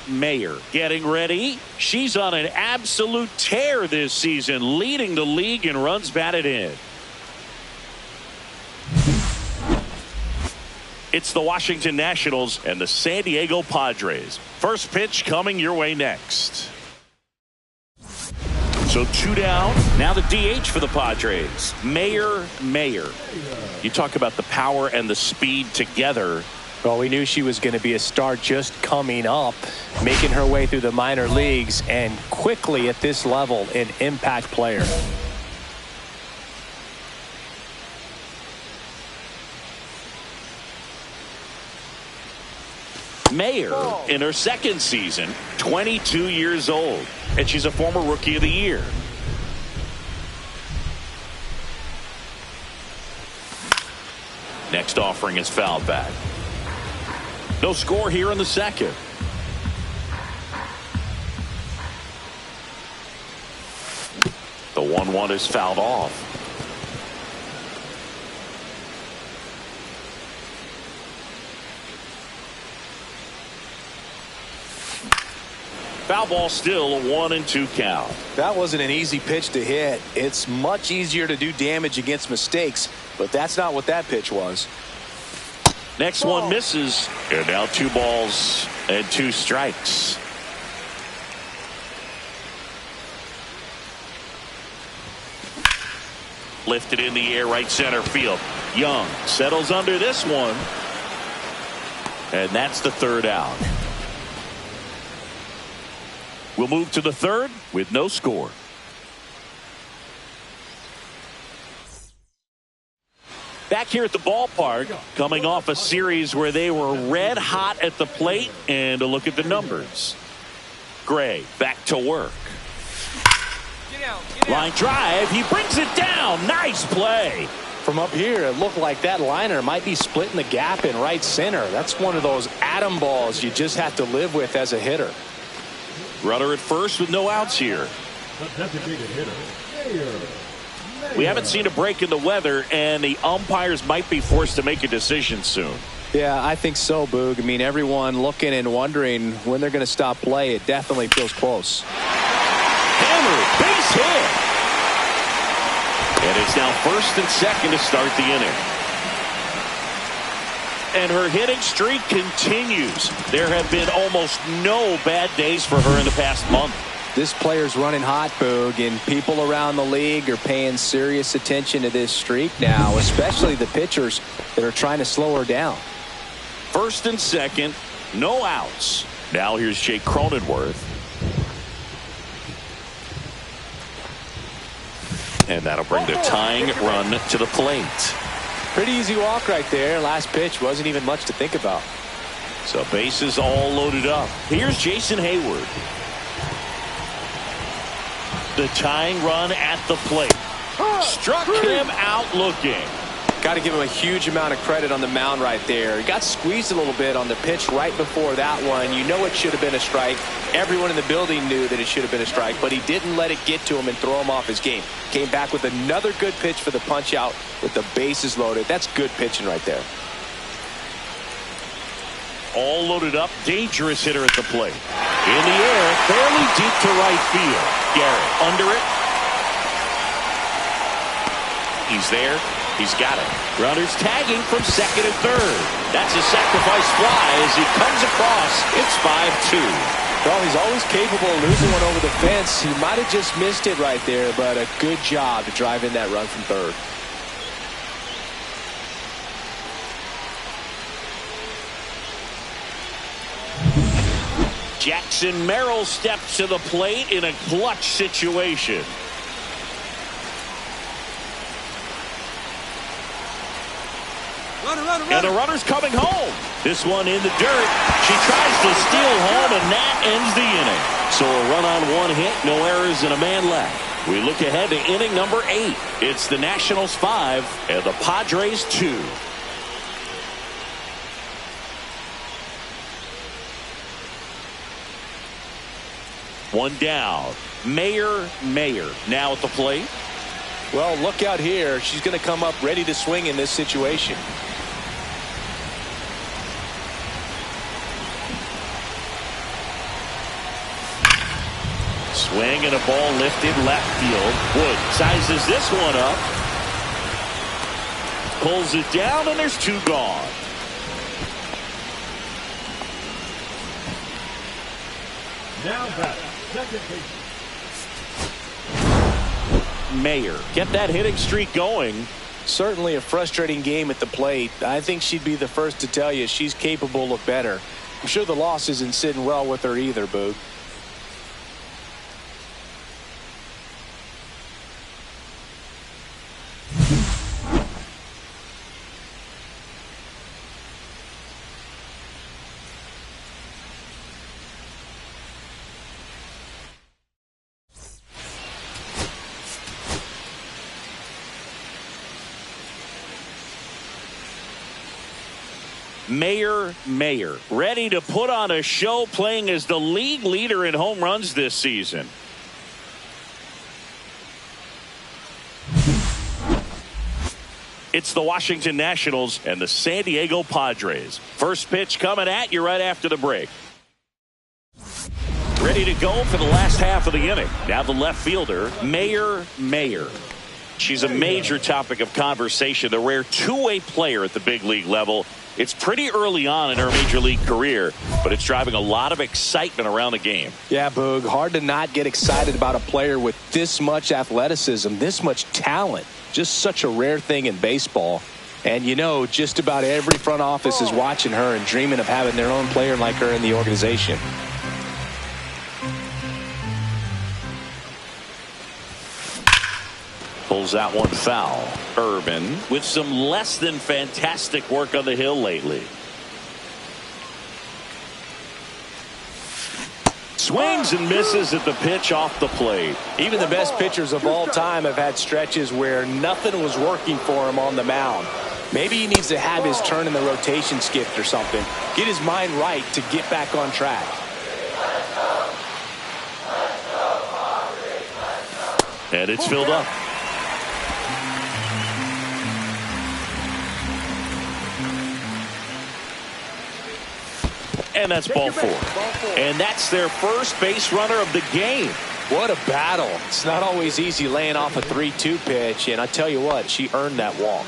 Mayer getting ready. She's on an absolute tear this season, leading the league in runs batted in. It's the Washington Nationals and the San Diego Padres. First pitch coming your way next. So 2 down. Now the DH for the Padres. Mayer. You talk about the power and the speed together. Well, we knew she was going to be a star just coming up, making her way through the minor leagues, and quickly at this level, an impact player. Mayer in her second season, 22 years old, and she's a former Rookie of the Year. Next offering is fouled back. No score here in the second. The 1-1 is fouled off. Foul ball, still a 1-2 count. That wasn't an easy pitch to hit. It's much easier to do damage against mistakes, but that's not what that pitch was. Next one misses. And now 2 balls and 2 strikes. Lifted in the air, right center field. Young settles under this one. And that's the 3rd out. We'll move to the 3rd with no score. Back here at the ballpark, coming off a series where they were red hot at the plate, and a look at the numbers. Gray back to work. Line drive, he brings it down. Nice play. From up here, it looked like that liner might be splitting the gap in right center. That's one of those atom balls you just have to live with as a hitter. Runner at first with no outs here. We haven't seen a break in the weather, and the umpires might be forced to make a decision soon. Yeah, I think so, Boog. I mean, everyone looking and wondering when they're going to stop play. It definitely feels close. Hammer, base hit. And it's now first and second to start the inning. And her hitting streak continues. There have been almost no bad days for her in the past month. This player's running hot, Boog, and people around the league are paying serious attention to this streak now, especially the pitchers that are trying to slow her down. First and second, no outs. Now here's Jake Cronenworth. And that'll bring the tying run to the plate. Pretty easy walk right there. Last pitch wasn't even much to think about. So bases all loaded up. Here's Jason Hayward. The tying run at the plate. Struck him out looking. Got to give him a huge amount of credit on the mound right there. He got squeezed a little bit on the pitch right before that one. You know it should have been a strike. Everyone in the building knew that it should have been a strike, but he didn't let it get to him and throw him off his game. Came back with another good pitch for the punch out with the bases loaded. That's good pitching right there. All loaded up, dangerous hitter at the plate. In the air, fairly deep to right field. Garrett under it. He's there. He's got it. Runners tagging from second and third. That's a sacrifice fly as he comes across. It's 5-2. Well, he's always capable of losing one over the fence. He might have just missed it right there, but a good job to drive in that run from third. Jackson Merrill steps to the plate in a clutch situation. And the runner's coming home. This one in the dirt. She tries to steal home, and that ends the inning. So a run on one hit, no errors, and a man left. We look ahead to inning number 8. It's the Nationals 5 and the Padres 2. One down. Mayer now at the plate. Well, look out here. She's going to come up ready to swing in this situation. Swing and a ball lifted left field. Wood sizes this one up. Pulls it down, and there's 2 gone. Now back, second base. Mayer, get that hitting streak going. Certainly a frustrating game at the plate. I think she'd be the first to tell you she's capable of better. I'm sure the loss isn't sitting well with her either, Boog. Mayer, ready to put on a show, playing as the league leader in home runs this season. It's the Washington Nationals and the San Diego Padres. First pitch coming at you right after the break. Ready to go for the last half of the inning. Now the left fielder, Mayer. She's a major topic of conversation, the rare two-way player at the big league level. It's pretty early on in her major league career, but it's driving a lot of excitement around the game. Yeah, Boog, hard to not get excited about a player with this much athleticism, this much talent. Just such a rare thing in baseball. And you know, just about every front office is watching her and dreaming of having their own player like her in the organization. Pulls that one foul. Urban with some less than fantastic work on the hill lately. Swings and misses at the pitch off the plate. Even the best pitchers of all time have had stretches where nothing was working for him on the mound. Maybe he needs to have his turn in the rotation skipped or something. Get his mind right to get back on track. And it's filled up. And that's ball four. And that's their first base runner of the game. What a battle. It's not always easy laying off a 3-2 pitch, and I tell you what, she earned that walk.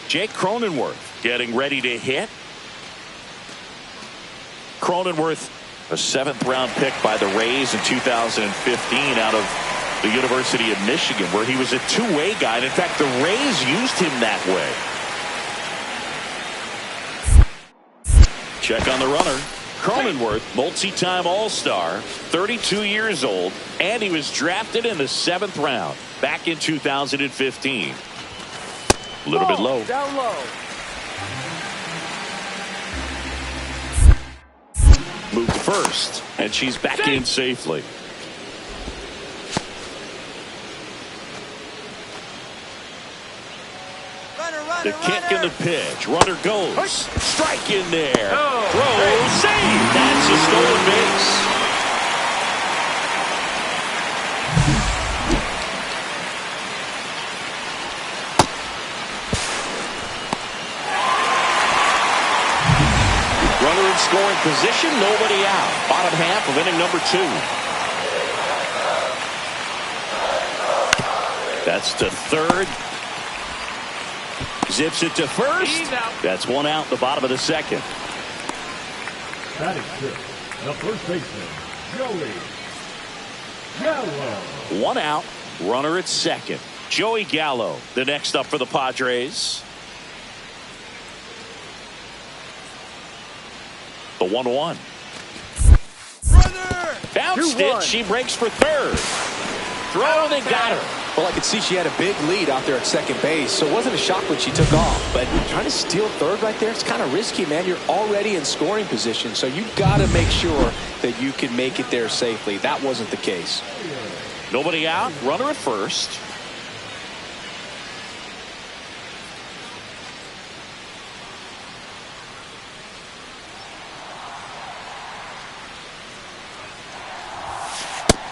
Jake Cronenworth getting ready to hit. Cronenworth, a 7th-round pick by the Rays in 2015 out of the University of Michigan, where he was a two-way guy. And in fact, the Rays used him that way. Check on the runner. Cronenworth, multi-time All-Star, 32 years old, and he was drafted in the 7th round back in 2015. A little bit low. Down low. Moved to first, and she's back in safely. The kick and the pitch. Runner goes. Strike in there. Throw, save. That's a stolen base. Runner in scoring position. Nobody out. Bottom half of inning number 2. That's to third. Zips it to first. That's one out in the bottom of the 2nd. Batting fifth, the first baseman, Joey Gallo. One out. Runner at 2nd. Joey Gallo, the next up for the Padres. The 1-1. Bounced it. She breaks for third. Throw, they got her. Well, I could see she had a big lead out there at second base, so it wasn't a shock when she took off. But trying to steal third right there, it's kind of risky, man. You're already in scoring position, so you've got to make sure that you can make it there safely. That wasn't the case. Nobody out. Runner at first.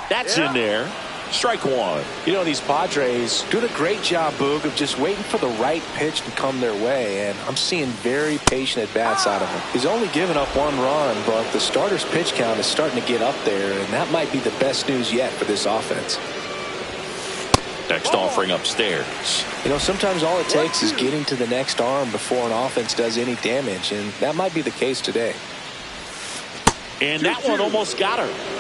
That's in there. Strike one. You know, these Padres doing a great job, Boog, of just waiting for the right pitch to come their way, and I'm seeing very patient at-bats out of him. He's only given up 1 run, but the starter's pitch count is starting to get up there, and that might be the best news yet for this offense. Next offering upstairs. You know, sometimes all it takes is getting to the next arm before an offense does any damage, and that might be the case today. And that one almost got her.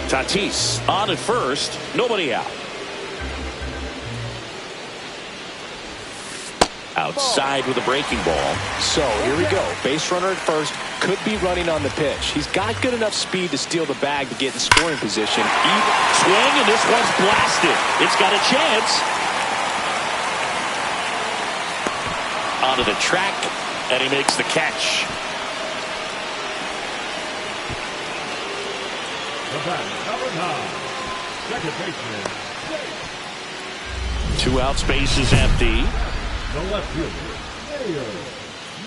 Tatis on at first. Nobody out. Outside with a breaking ball. So here we go. Base runner at first. Could be running on the pitch. He's got good enough speed to steal the bag to get in scoring position. Even swing, and this one's blasted. It's got a chance. Onto the track, and he makes the catch. The batter, number 9, second baseman, 2 outs, base is empty. the left fielder,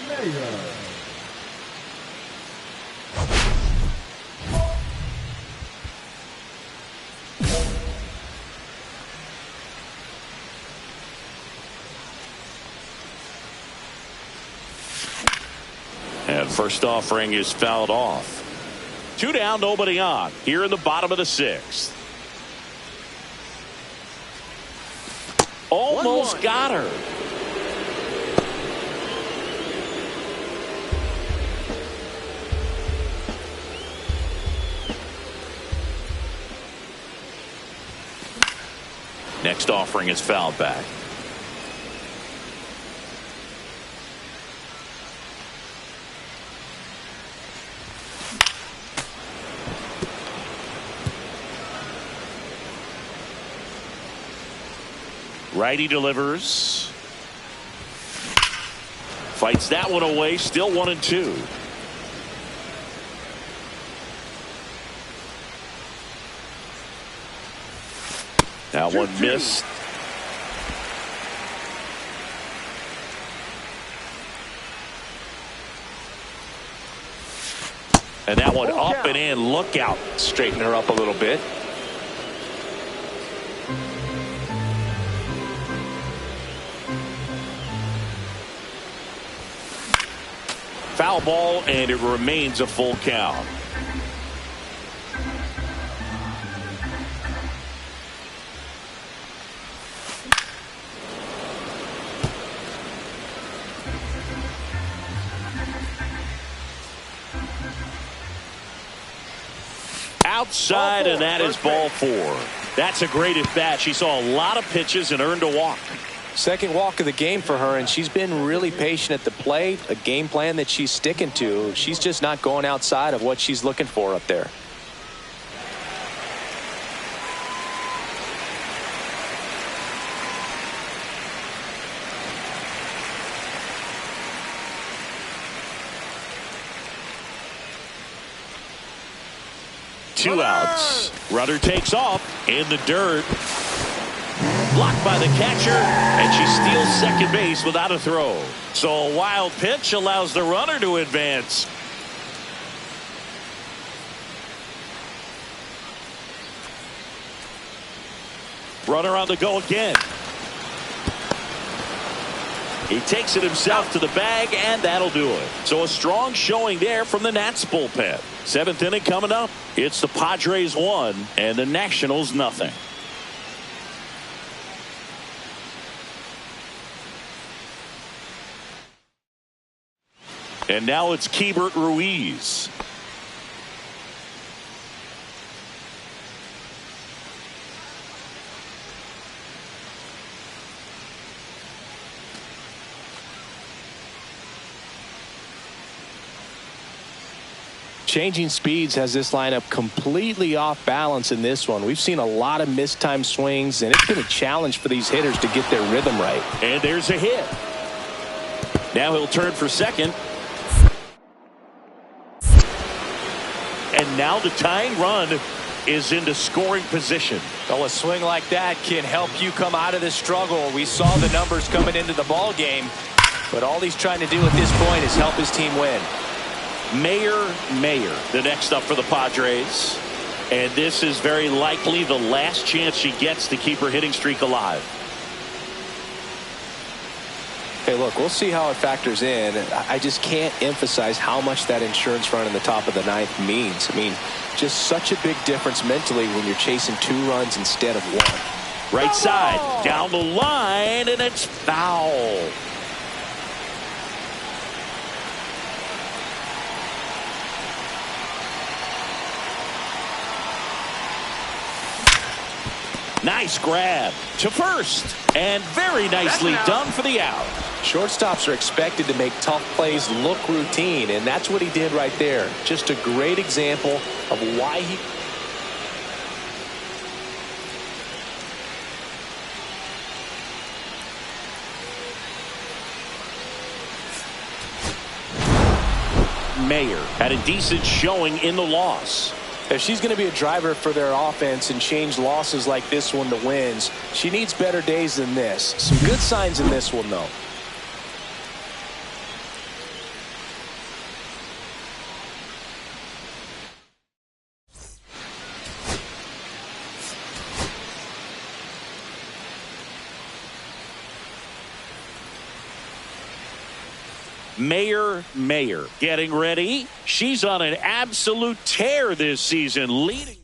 Mayer. And first offering is fouled off. 2 down, nobody on. Here in the bottom of the 6th. Almost got her. Next offering is fouled back. Righty delivers. Fights that one away. Still 1-2. That one missed. And that one up and in. Look out. Straighten her up a little bit. Foul ball, and it remains a full count. Outside, and that is ball 4. That's a great at bat. She saw a lot of pitches and earned a walk. Second walk of the game for her, and she's been really patient at the plate. A game plan that she's sticking to. She's just not going outside of what she's looking for up there. Two outs. Runner takes off in the dirt. Blocked by the catcher, and she steals second base without a throw. So a wild pitch allows the runner to advance. Runner on the go again. He takes it himself to the bag, and that'll do it. So a strong showing there from the Nats bullpen. 7th inning coming up. It's the Padres 1 and the Nationals nothing. And now it's Keibert Ruiz. Changing speeds has this lineup completely off balance in this one. We've seen a lot of mistimed swings, and it's been a challenge for these hitters to get their rhythm right. And there's a hit. Now he'll turn for second. And now the tying run is into scoring position. Well, a swing like that can help you come out of this struggle. We saw the numbers coming into the ball game, but all he's trying to do at this point is help his team win. Mayer, the next up for the Padres. And this is very likely the last chance she gets to keep her hitting streak alive. Hey, look, we'll see how it factors in. I just can't emphasize how much that insurance run in the top of the 9th means. I mean, just such a big difference mentally when you're chasing 2 runs instead of 1. Right side, down the line, and it's foul. Nice grab to first, and very nicely done for the out. Shortstops are expected to make tough plays look routine, and that's what he did right there. Just a great example of why he... Mayer had a decent showing in the loss. If she's going to be a driver for their offense and change losses like this one to wins, she needs better days than this. Some good signs in this one, though. Mayer getting ready. She's on an absolute tear this season, leading.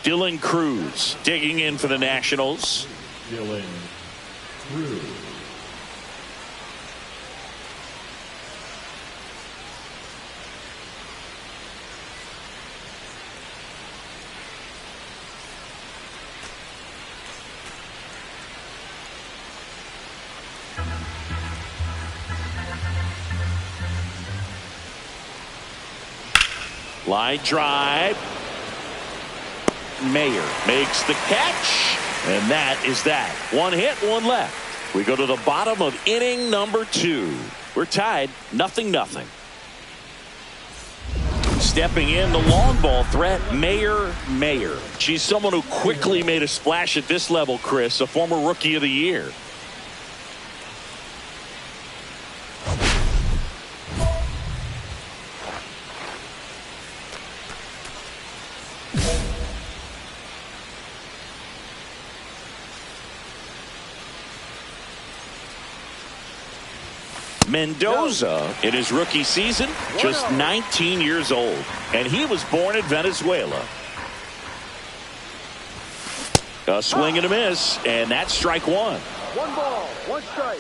Dylan Cruz digging in for the Nationals. Dylan Cruz. Line drive. Mayer makes the catch, And that is that. One hit, one left. We go to the bottom of inning number 2. We're tied 0-0. Stepping in, the long ball threat, Mayer. She's someone who quickly made a splash at this level, Chris, a former Rookie of the Year. Mendoza, in his rookie season, just 19 years old, and he was born in Venezuela. A swing and a miss, and that's strike 1. 1 ball, 1 strike.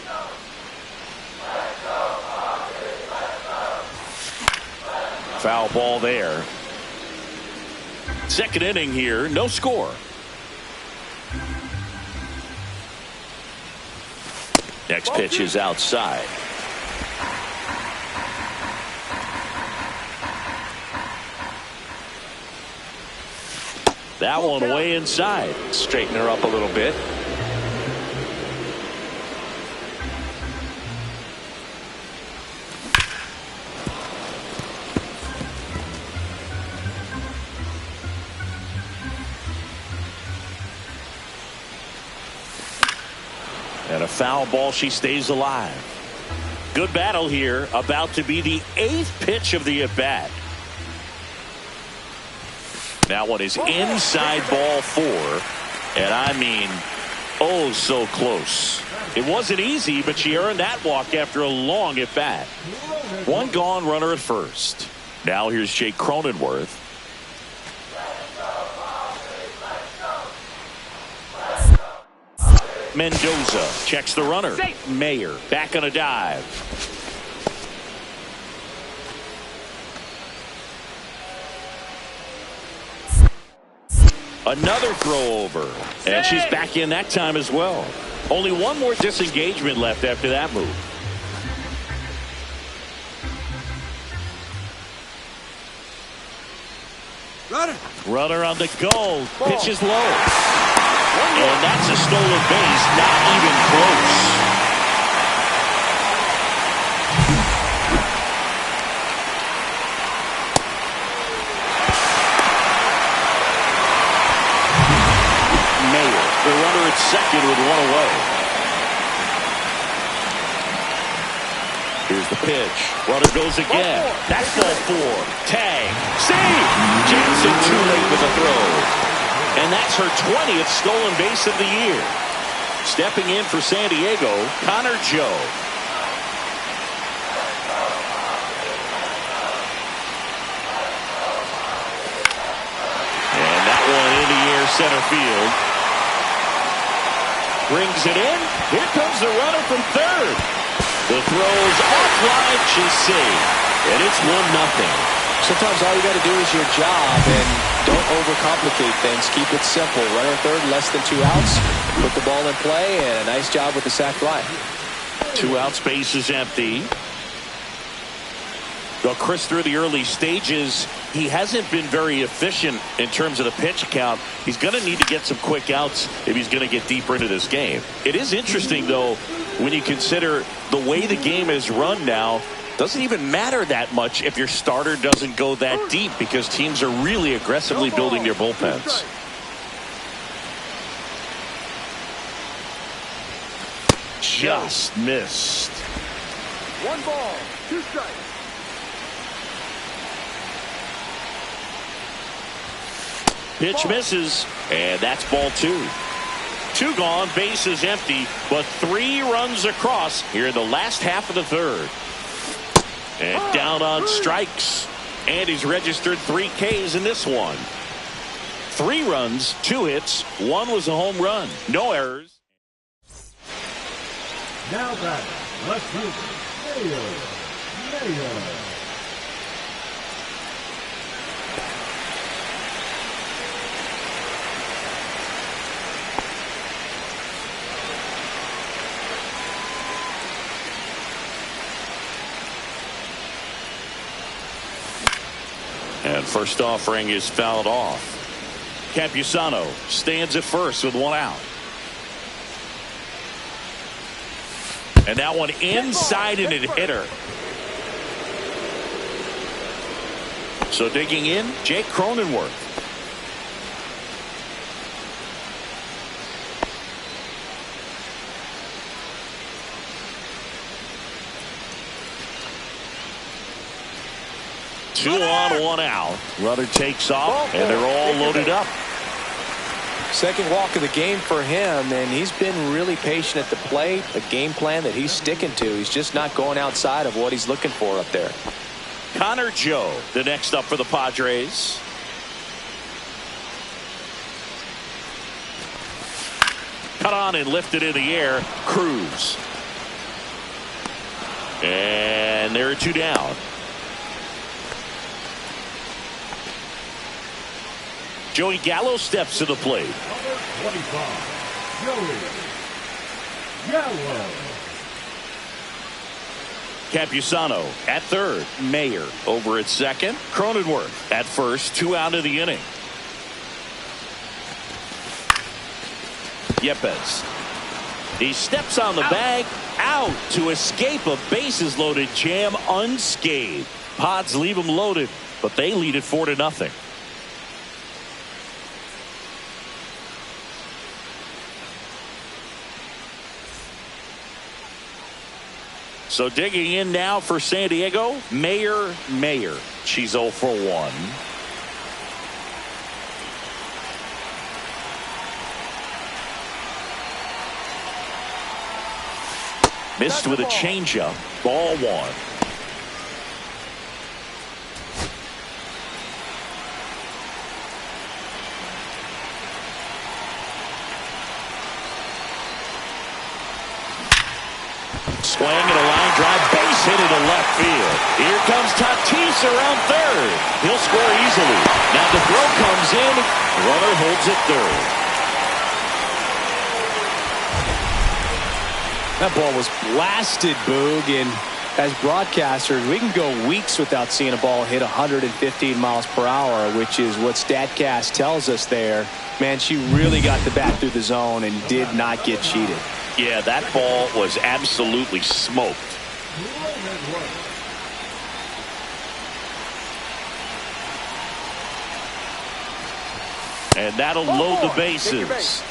Foul ball there. Second inning here, no score. Next pitch is outside. That one way inside. Straighten her up a little bit. And a foul ball, she stays alive. Good battle here, about to be the 8th pitch of the at-bat. That one is inside ball 4, and I mean, oh so close. It wasn't easy, but she earned that walk after a long at-bat. One gone, runner at first. Now here's Jake Cronenworth. Mendoza checks the runner. Mayer back on a dive. Another throw over, and she's back in that time as well. Only one more disengagement left after that move. Runner on the go. Pitch is low. And that's a stolen base, not even close. The runner at second with 1 away. Here's the pitch. Runner goes again. That's ball 4. Tag. Save. Jansen too late with the throw. And that's her 20th stolen base of the year. Stepping in for San Diego, Connor Joe. And that one in the air center field. Brings it in. Here comes the runner from third. The throw's offline. She's safe. And it's 1-0. Sometimes all you got to do is your job and don't overcomplicate things. Keep it simple. Runner third, less than 2 outs. Put the ball in play, and a nice job with the sac fly. 2 outs, base is empty. Well, Chris, through the early stages, he hasn't been very efficient in terms of the pitch count. He's going to need to get some quick outs if he's going to get deeper into this game. It is interesting, though, when you consider the way the game is run now. Doesn't even matter that much if your starter doesn't go that deep because teams are really aggressively building their bullpens. Just missed. 1 ball, 2 strikes. Pitch misses, and that's ball 2. 2 gone, base is empty, but 3 runs across here in the last half of the third. And down on strikes. And he's registered 3 Ks in this one. 3 runs, 2 hits, 1 was a home run. No errors. Now back, left field, Mayer. And first offering is fouled off. Campusano stands at first with 1 out. And that one inside and it hit her. So digging in, Jake Cronenworth. Two on, one out. Runner takes off, and they're all loaded up. Second walk of the game for him, and he's been really patient at the plate. A game plan that he's sticking to. He's just not going outside of what he's looking for up there. Connor Joe, the next up for the Padres. Cut on and lifted in the air. Cruz. And there are two down. Joey Gallo steps to the plate. Number 25, Joey Gallo. Campusano at third. Mayer over at second. Cronenworth at first. 2 out of the inning. Yepes. He steps on the bag. Out to escape a bases loaded jam unscathed. Pods leave him loaded, but they lead it 4-0. So digging in now for San Diego, Mayer. She's 0 for 1. Missed with a changeup. Ball 1. Swing and a line drive, base hit into left field. Here comes Tatis around third. He'll score easily. Now the throw comes in. Runner holds it third. That ball was blasted, Boog, and as broadcasters, we can go weeks without seeing a ball hit 115 miles per hour, which is what StatCast tells us there. Man, she really got the bat through the zone and did not get cheated. Yeah, that ball was absolutely smoked. And that'll load the bases.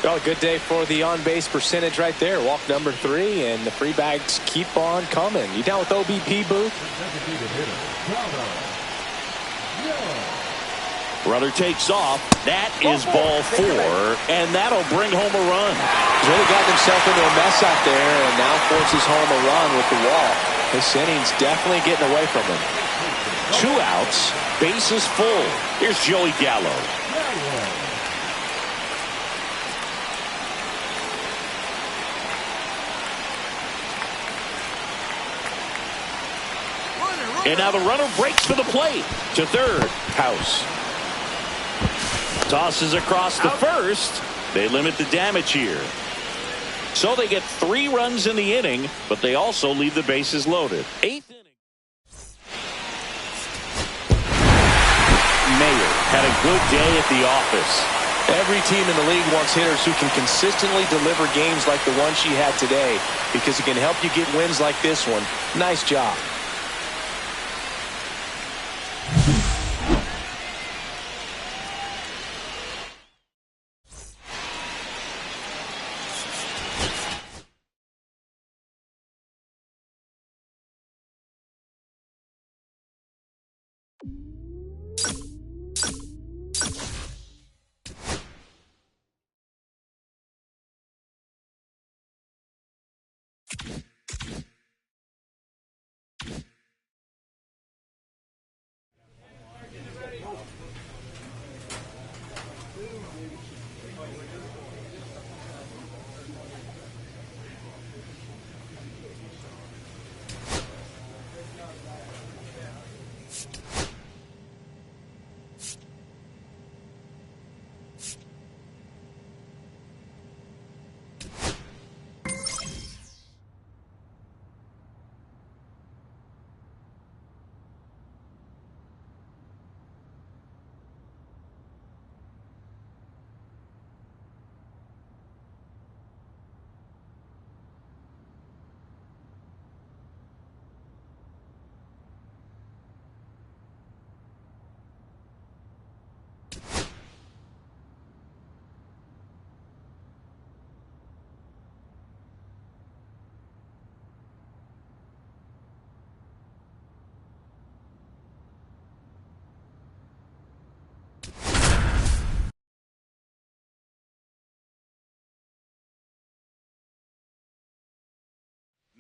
Well, good day for the on-base percentage right there. Walk number 3, and the free bags keep on coming. You down with OBP, Booth? Runner takes off. That is ball 4, and that'll bring home a run. He's really gotten himself into a mess out there, and now forces home a run with the walk. This inning's definitely getting away from him. 2 outs, bases full. Here's Joey Gallo. And now the runner breaks for the plate. To third, House. Tosses across the first. They limit the damage here. So they get 3 runs in the inning, but they also leave the bases loaded. 8th inning. Mayer had a good day at the office. Every team in the league wants hitters who can consistently deliver games like the one she had today, because it can help you get wins like this one. Nice job.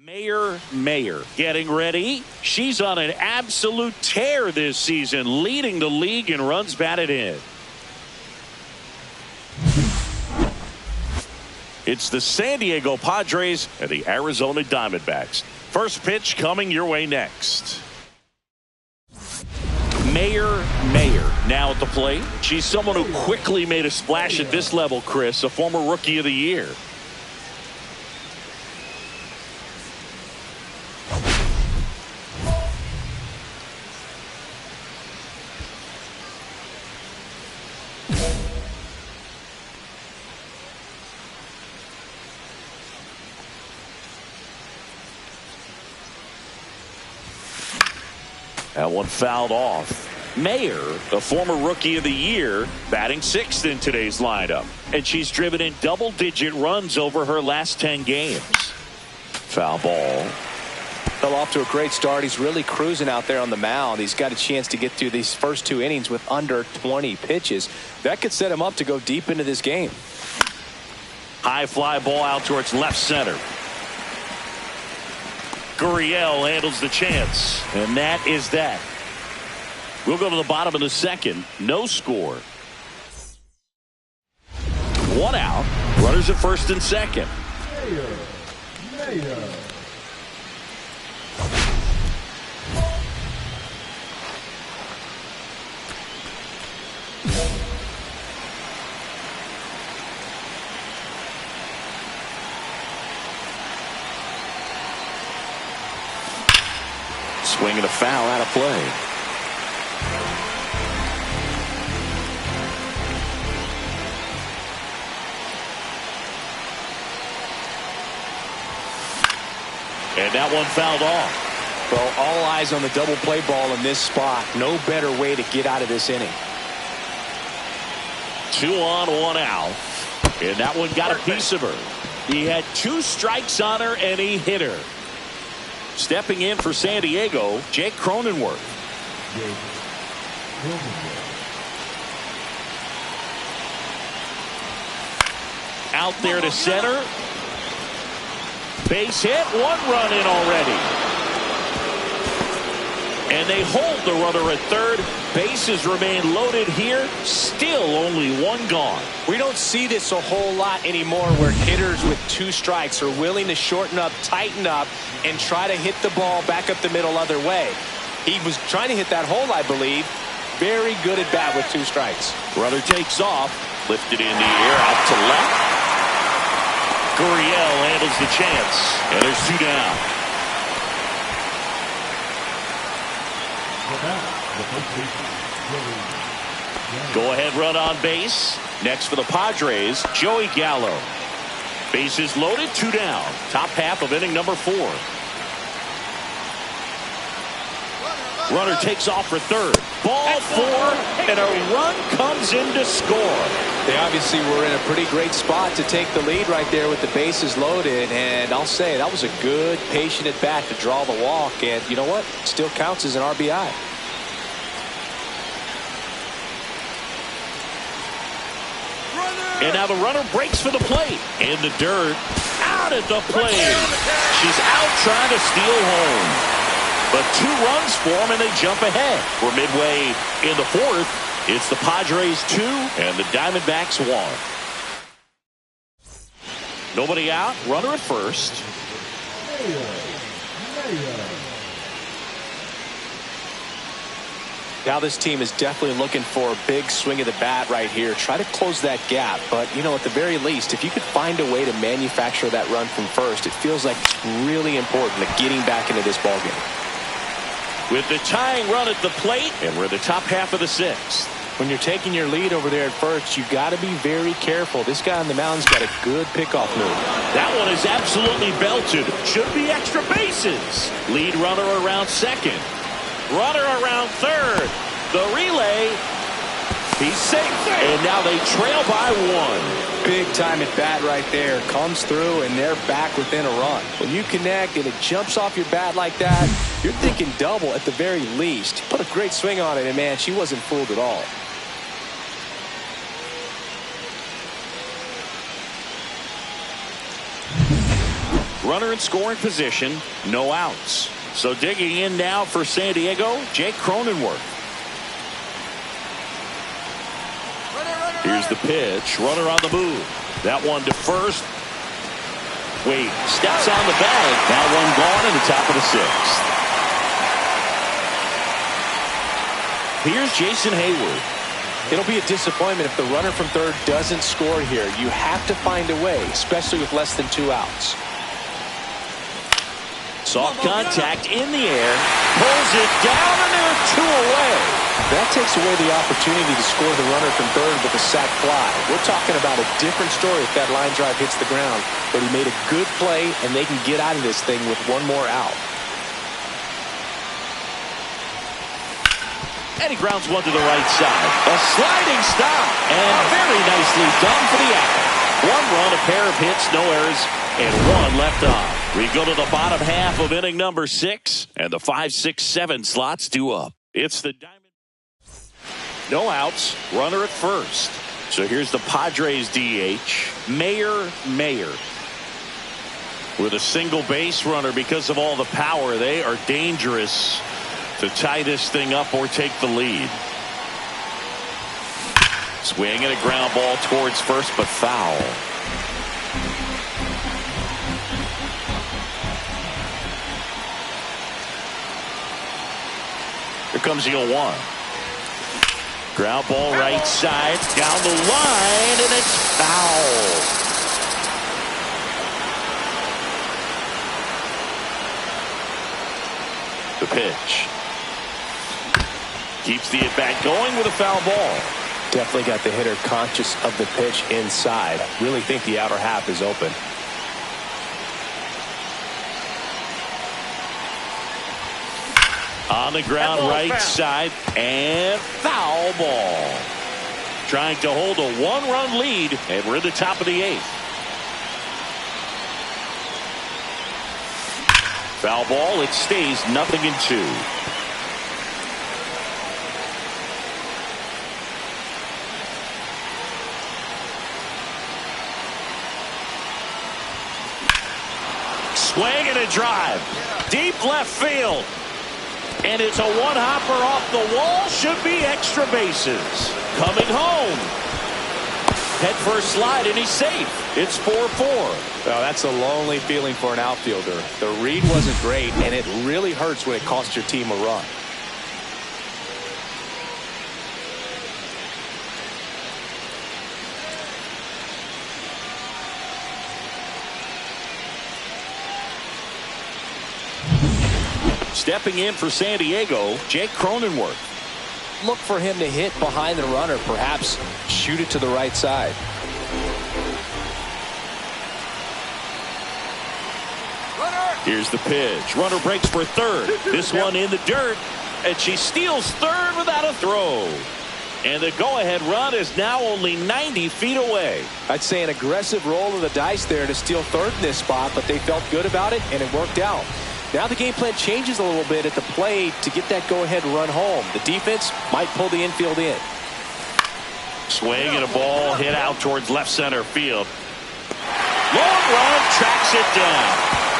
Mayer getting ready. She's on an absolute tear this season, leading the league in runs batted in. It's the San Diego Padres and the Arizona Diamondbacks. First pitch coming your way next. Mayer now at the plate. She's someone who quickly made a splash at this level, Chris, a former Rookie of the Year. That one fouled off. Mayer, the former Rookie of the Year, batting sixth in today's lineup. And she's driven in double-digit runs over her last 10 games. Foul ball. Fell off to a great start. He's really cruising out there on the mound. He's got a chance to get through these first 2 innings with under 20 pitches. That could set him up to go deep into this game. High fly ball out towards left center. Gurriel handles the chance, and that is that. We'll go to the bottom of the second. No score. 1 out. Runners at first and second. Mayer. Swinging a foul out of play. And that one fouled off. Well, all eyes on the double play ball in this spot. No better way to get out of this inning. 2 on, 1 out. And that one got a piece of her. He had 2 strikes on her, and he hit her. Stepping in for San Diego, Jake Cronenworth. Out there to center. Base hit, 1 run in already. And they hold the runner at third. Bases remain loaded here. Still only 1 gone. We don't see this a whole lot anymore where hitters with 2 strikes are willing to shorten up, tighten up, and try to hit the ball back up the middle other way. He was trying to hit that hole, I believe. Very good at bat with 2 strikes. Runner takes off. Lifted in the air out to left. Gurriel handles the chance. And there's 2 down. Go ahead run on base. Next for the Padres, Joey Gallo. Bases loaded, 2 down. Top half of inning number 4. Runner takes off for third. Ball 4, and a run comes in to score. They obviously were in a pretty great spot to take the lead right there with the bases loaded. And I'll say that was a good, patient at bat to draw the walk. And you know what? Still counts as an RBI. And now the runner breaks for the plate. In the dirt. Out at the plate. She's out trying to steal home. But 2 runs for them, and they jump ahead. We're midway in the 4th. It's the Padres 2 and the Diamondbacks 1. Nobody out. Runner at first. Now this team is definitely looking for a big swing of the bat right here. Try to close that gap. But, you know, at the very least, if you could find a way to manufacture that run from first, it feels like it's really important to getting back into this ballgame. With the tying run at the plate, and we're in the top half of the 6th. When you're taking your lead over there at first, you got to be very careful. This guy on the mound's got a good pickoff move. That one is absolutely belted. Should be extra bases. Lead runner around second. Runner around third. The relay. He's safe. And now they trail by 1. Big time at bat right there. Comes through, and they're back within a run. When you connect and it jumps off your bat like that, you're thinking double at the very least. Put a great swing on it, and man, she wasn't fooled at all. runner in scoring position, no outs. So digging in now for San Diego, Jake Cronenworth. Here's the pitch, runner on the move. That one to first. Wait, steps on the bag. Now one gone in the top of the sixth. Here's Jason Hayward. It'll be a disappointment if the runner from third doesn't score here. You have to find a way, especially with less than 2 outs. Soft contact in the air, pulls it down, and there are 2 away. That takes away the opportunity to score the runner from third with a sac fly. We're talking about a different story if that line drive hits the ground, but he made a good play, and they can get out of this thing with 1 more out. And he grounds one to the right side. A sliding stop, and very nicely done for the out. 1 run, a pair of hits, no errors, and 1 left on. We go to the bottom half of inning number 6, and the 5, 6, 7 slots due up. It's the Diamond. No outs, runner at first. So here's the Padres DH, Mayer. With a single base runner because of all the power, they are dangerous to tie this thing up or take the lead. Swing and a ground ball towards first, but foul. Here comes the 0-1. Ground ball right side, down the line, and it's foul. The pitch. Keeps the at-bat going with a foul ball. Definitely got the hitter conscious of the pitch inside. Really think the outer half is open. On the ground right side, and foul ball. Trying to hold a 1-run lead, and we're in the top of the 8th. Foul ball, it stays 0-2. Swing and a drive. Deep left field. And it's a 1-hopper off the wall. Should be extra bases. Coming home. Head first slide, and he's safe. It's 4-4. Well, that's a lonely feeling for an outfielder. The read wasn't great, and it really hurts when it costs your team a run. Stepping in for San Diego, Jake Cronenworth. Look for him to hit behind the runner, perhaps shoot it to the right side. Here's the pitch. Runner breaks for third. This one in the dirt, and she steals third without a throw. And the go-ahead run is now only 90 feet away. I'd say an aggressive roll of the dice there to steal third in this spot, but they felt good about it, and it worked out. Now the game plan changes a little bit at the plate to get that go-ahead run home. The defense might pull the infield in. Swing and a ball hit out towards left center field. Long run, tracks it down.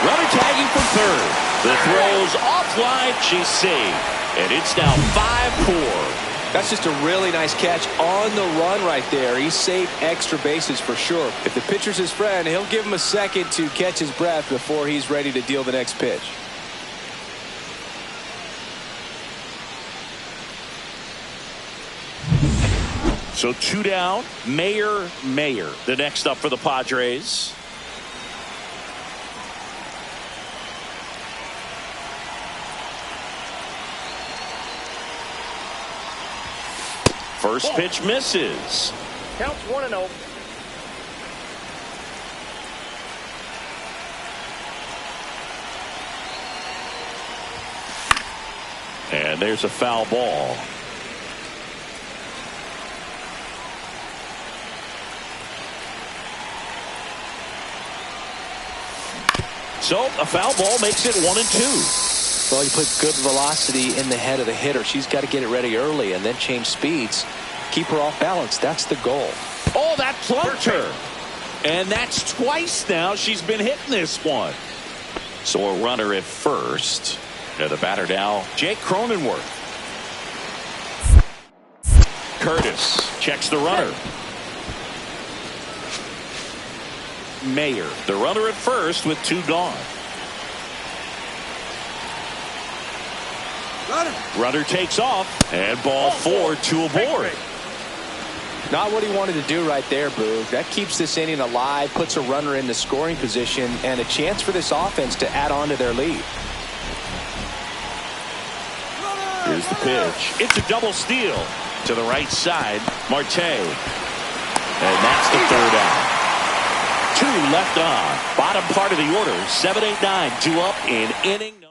Runner tagging from third. The throw's offline, she's safe. And it's now 5-4. That's just a really nice catch on the run right there. He's saved extra bases for sure. If the pitcher's his friend, he'll give him a second to catch his breath before he's ready to deal the next pitch. So 2 down, Mayer. The next up for the Padres. First pitch misses. Counts 1-0. And there's a foul ball. So a foul ball makes it 1-2. Well, you put good velocity in the head of the hitter. She's got to get it ready early and then change speeds. Keep her off balance. That's the goal. Oh, that plunked her. And that's twice now she's been hitting this one. So a runner at first. And the batter now, Jake Cronenworth. Curtis checks the runner. Mayer, the runner at first with 2 gone. Runner takes off, and ball 4, 2 aboard. Not what he wanted to do right there, Boog. That keeps this inning alive, puts a runner in the scoring position, and a chance for this offense to add on to their lead. Here's the pitch. It's a double steal to the right side. Marte. And that's the 3rd out. 2 left on. Bottom part of the order. 7, 8, 9. 2 up in inning number.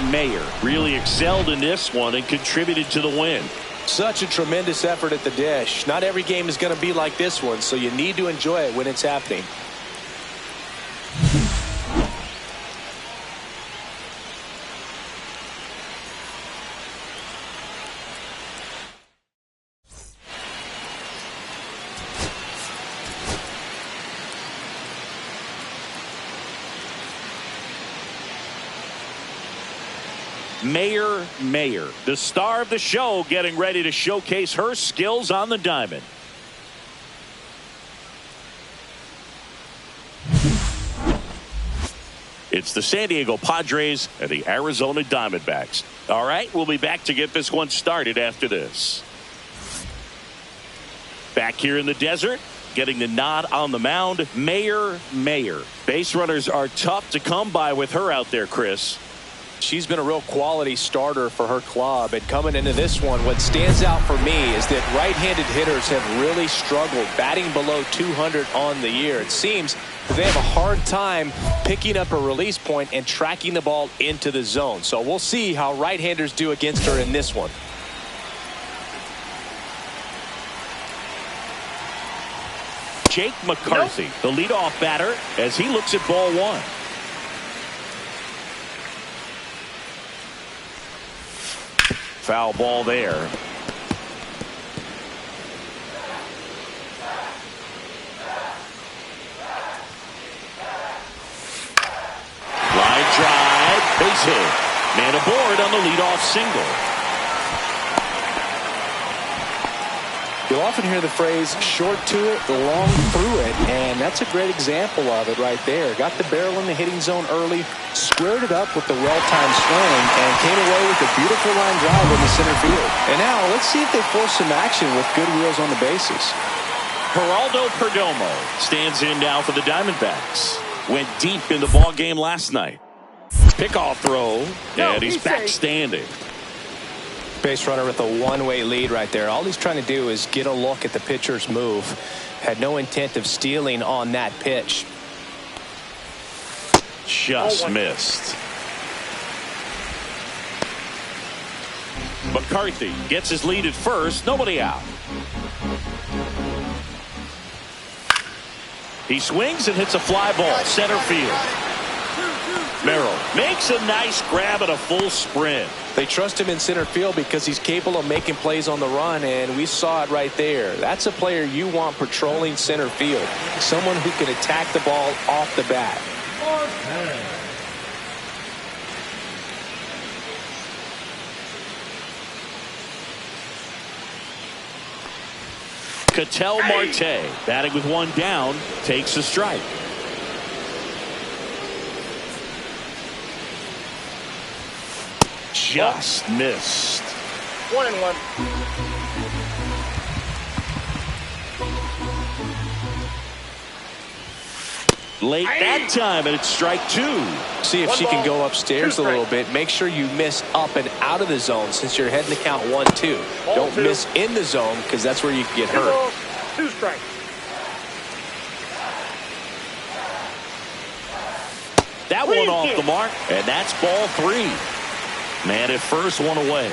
Mayer really excelled in this one and contributed to the win. Such a tremendous effort at the dish. Not every game is going to be like this one, so you need to enjoy it when it's happening. Mayer, the star of the show, getting ready to showcase her skills on the diamond. It's the San Diego Padres and the Arizona Diamondbacks. All right, we'll be back to get this one started after this. Back here in the desert, getting the nod on the mound, Mayer. Base runners are tough to come by with her out there, Chris. She's been a real quality starter for her club, and coming into this one, what stands out for me is that right-handed hitters have really struggled batting below 200 on the year. It seems that they have a hard time picking up a release point and tracking the ball into the zone. So we'll see how right-handers do against her in this one. Jake McCarthy, the leadoff batter, as he looks at ball 1. Foul ball there. Line drive, base hit. Man aboard on the leadoff single. You'll often hear the phrase short to it, long through it, and that's a great example of it right there. Got the barrel in the hitting zone early, squared it up with the well-timed swing, and came away with a beautiful line drive in the center field. And now let's see if they force some action with good wheels on the bases. Geraldo Perdomo stands in now for the Diamondbacks. Went deep in the ball game last night. Pickoff throw, and he's back standing. Base runner with a one-way lead right there. All he's trying to do is get a look at the pitcher's move. Had no intent of stealing on that pitch. Just missed. McCarthy gets his lead at first. Nobody out. He swings and hits a fly ball. Center field. Merrill makes a nice grab at a full sprint. They trust him in center field because he's capable of making plays on the run, and we saw it right there. That's a player you want patrolling center field. Someone who can attack the ball off the bat. Ketel Marte, batting with one down, takes a strike. Just missed. 1-1. Late that time, and it's strike 2. See if she can go upstairs a little bit. Make sure you miss up and out of the zone since you're heading to count 1-2. Don't miss in the zone because that's where you can get hurt. 2 strikes. That one off the mark, and that's ball 3. Man at first, one away.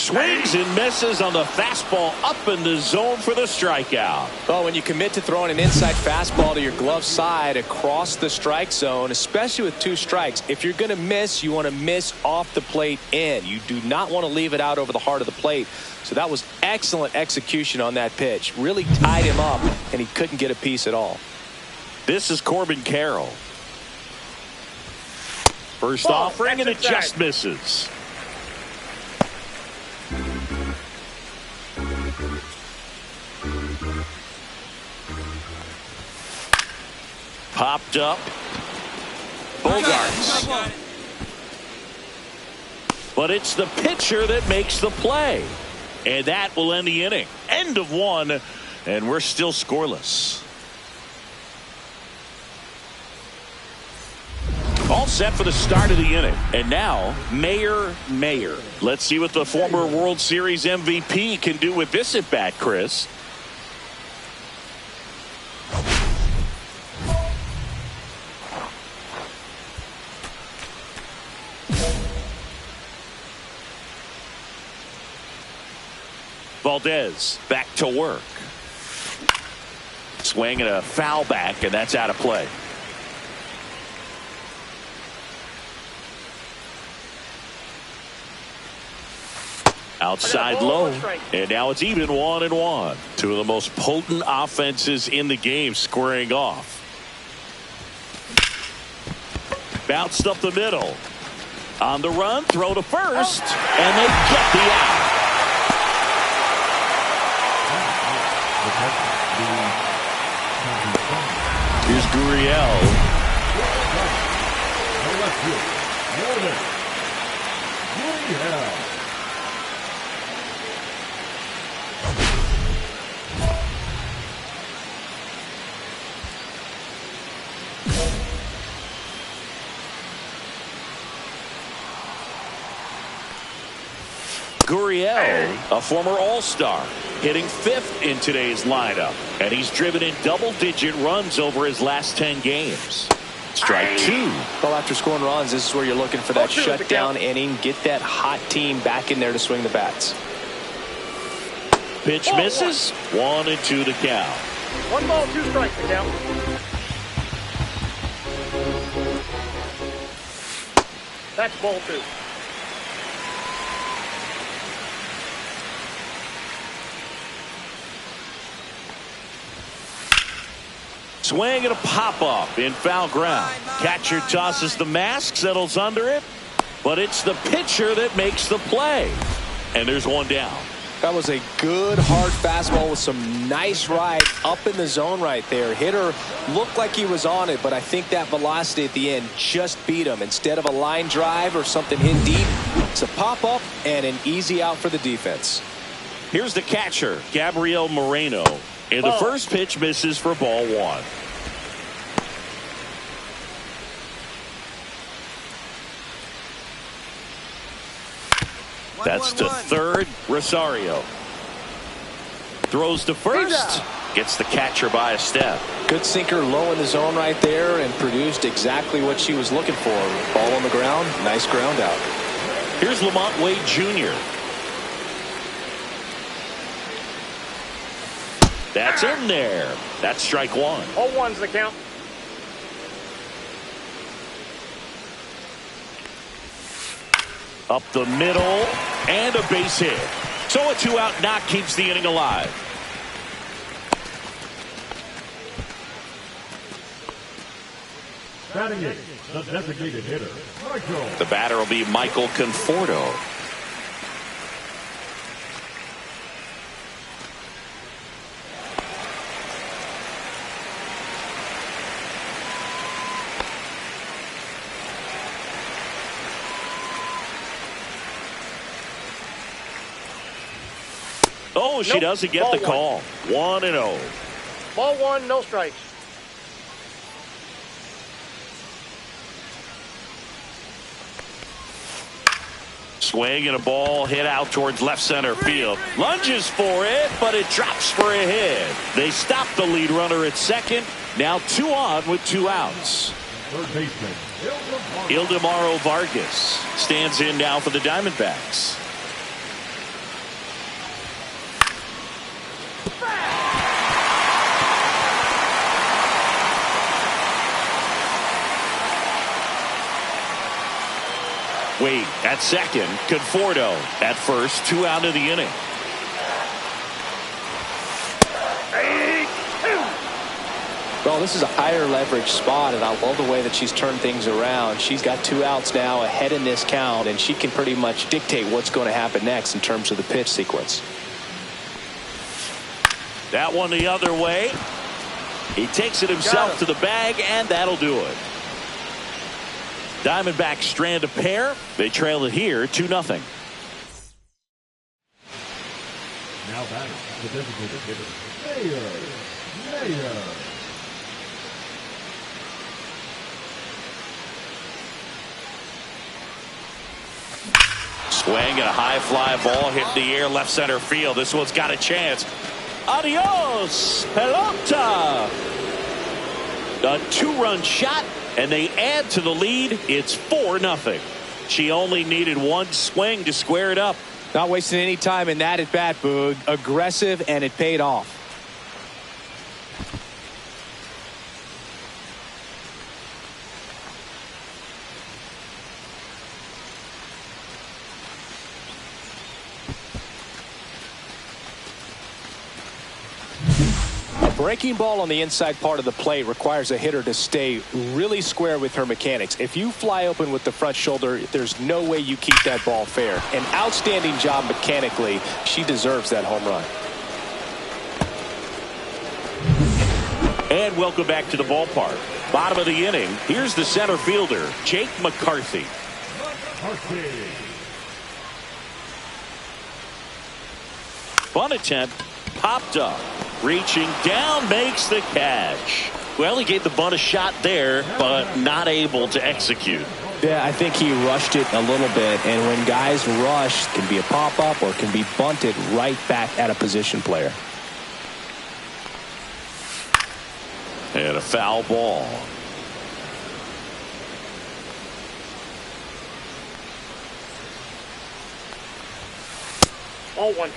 Swings and misses on the fastball up in the zone for the strikeout. Well, when you commit to throwing an inside fastball to your glove side across the strike zone, especially with 2 strikes, if you're going to miss, you want to miss off the plate in. You do not want to leave it out over the heart of the plate. So that was excellent execution on that pitch. Really tied him up, and he couldn't get a piece at all. This is Corbin Carroll. First offering, and it just misses. Popped up. Bogarts. But it's the pitcher that makes the play. And that will end the inning. End of 1, and we're still scoreless. All set for the start of the inning. And now, Mayer. Let's see what the former World Series MVP can do with this at bat, Chris. Valdez back to work. Swing and a foul back, and that's out of play. Outside low, and now it's even 1-1. 2 of the most potent offenses in the game squaring off. Bounced up the middle. On the run, throw to first, and they get the out. Here's Gurriel. Gurriel, a former All-Star, hitting 5th in today's lineup, and he's driven in double-digit runs over his last 10 games. Strike 2. Well, after scoring runs, this is where you're looking for that shutdown inning. Get that hot team back in there to swing the bats. Pitch misses. 1-2 to count. 1 ball, 2 strikes to count. That's ball 2. Swing and a pop-up in foul ground. Catcher tosses the mask, settles under it, but it's the pitcher that makes the play. And there's 1 down. That was a good hard fastball with some nice ride up in the zone right there. Hitter looked like he was on it, but I think that velocity at the end just beat him. Instead of a line drive or something hit deep, it's a pop-up and an easy out for the defense. Here's the catcher, Gabriel Moreno. And the first pitch misses for ball 1. That's to third. Rosario throws to first. Gets the catcher by a step. Good sinker low in the zone right there and produced exactly what she was looking for. Ball on the ground. Nice ground out. Here's Lamont Wade Jr. That's in there. That's strike 1. All 1's the count. Up the middle and a base hit. So a 2-out knock keeps the inning alive. Batting 8, the designated hitter, Michael. The batter will be Michael Conforto. Oh, she doesn't get the call. 1-0. Ball 1, no strikes. Swing and a ball hit out towards left center field. Lunges for it, but it drops for a hit. They stop the lead runner at second. Now 2 on with 2 outs. Third baseman, Ildemaro Vargas stands in now for the Diamondbacks. Wade at second. Conforto at first. 2 out of the inning. Well, this is a higher leverage spot, and I love the way that she's turned things around. She's got 2 outs now ahead in this count, and she can pretty much dictate what's going to happen next in terms of the pitch sequence. That one the other way. He takes it himself to the bag, and that'll do it. Diamondbacks strand a pair. They trail it here 2-0. Now batting, the designated hitter, Mayer. Swing and a high fly ball hit in the air, left center field. This one's got a chance. Adios, pelota. A 2-run shot, and they add to the lead. It's 4-0. She only needed 1 swing to square it up. Not wasting any time in that at bat, Boog. Aggressive, and it paid off. Breaking ball on the inside part of the plate requires a hitter to stay really square with her mechanics. If you fly open with the front shoulder, there's no way you keep that ball fair. An outstanding job mechanically. She deserves that home run. And welcome back to the ballpark. Bottom of the inning. Here's the center fielder, Jake McCarthy. Bunt attempt, popped up. Reaching down, makes the catch. Well, he gave the bunt a shot there, but not able to execute. Yeah, I think he rushed it a little bit, and when guys rush, it can be a pop-up or it can be bunted right back at a position player. And a foul ball. Ball 1.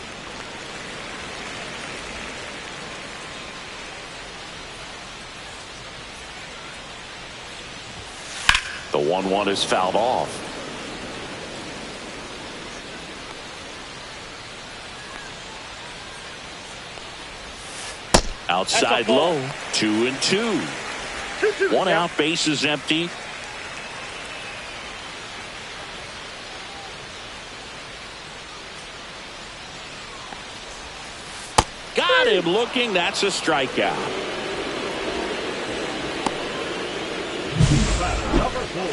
The 1-1 is fouled off. Outside low. 2-2. 1 out, base is empty. Got him looking. That's a strikeout. Number 4,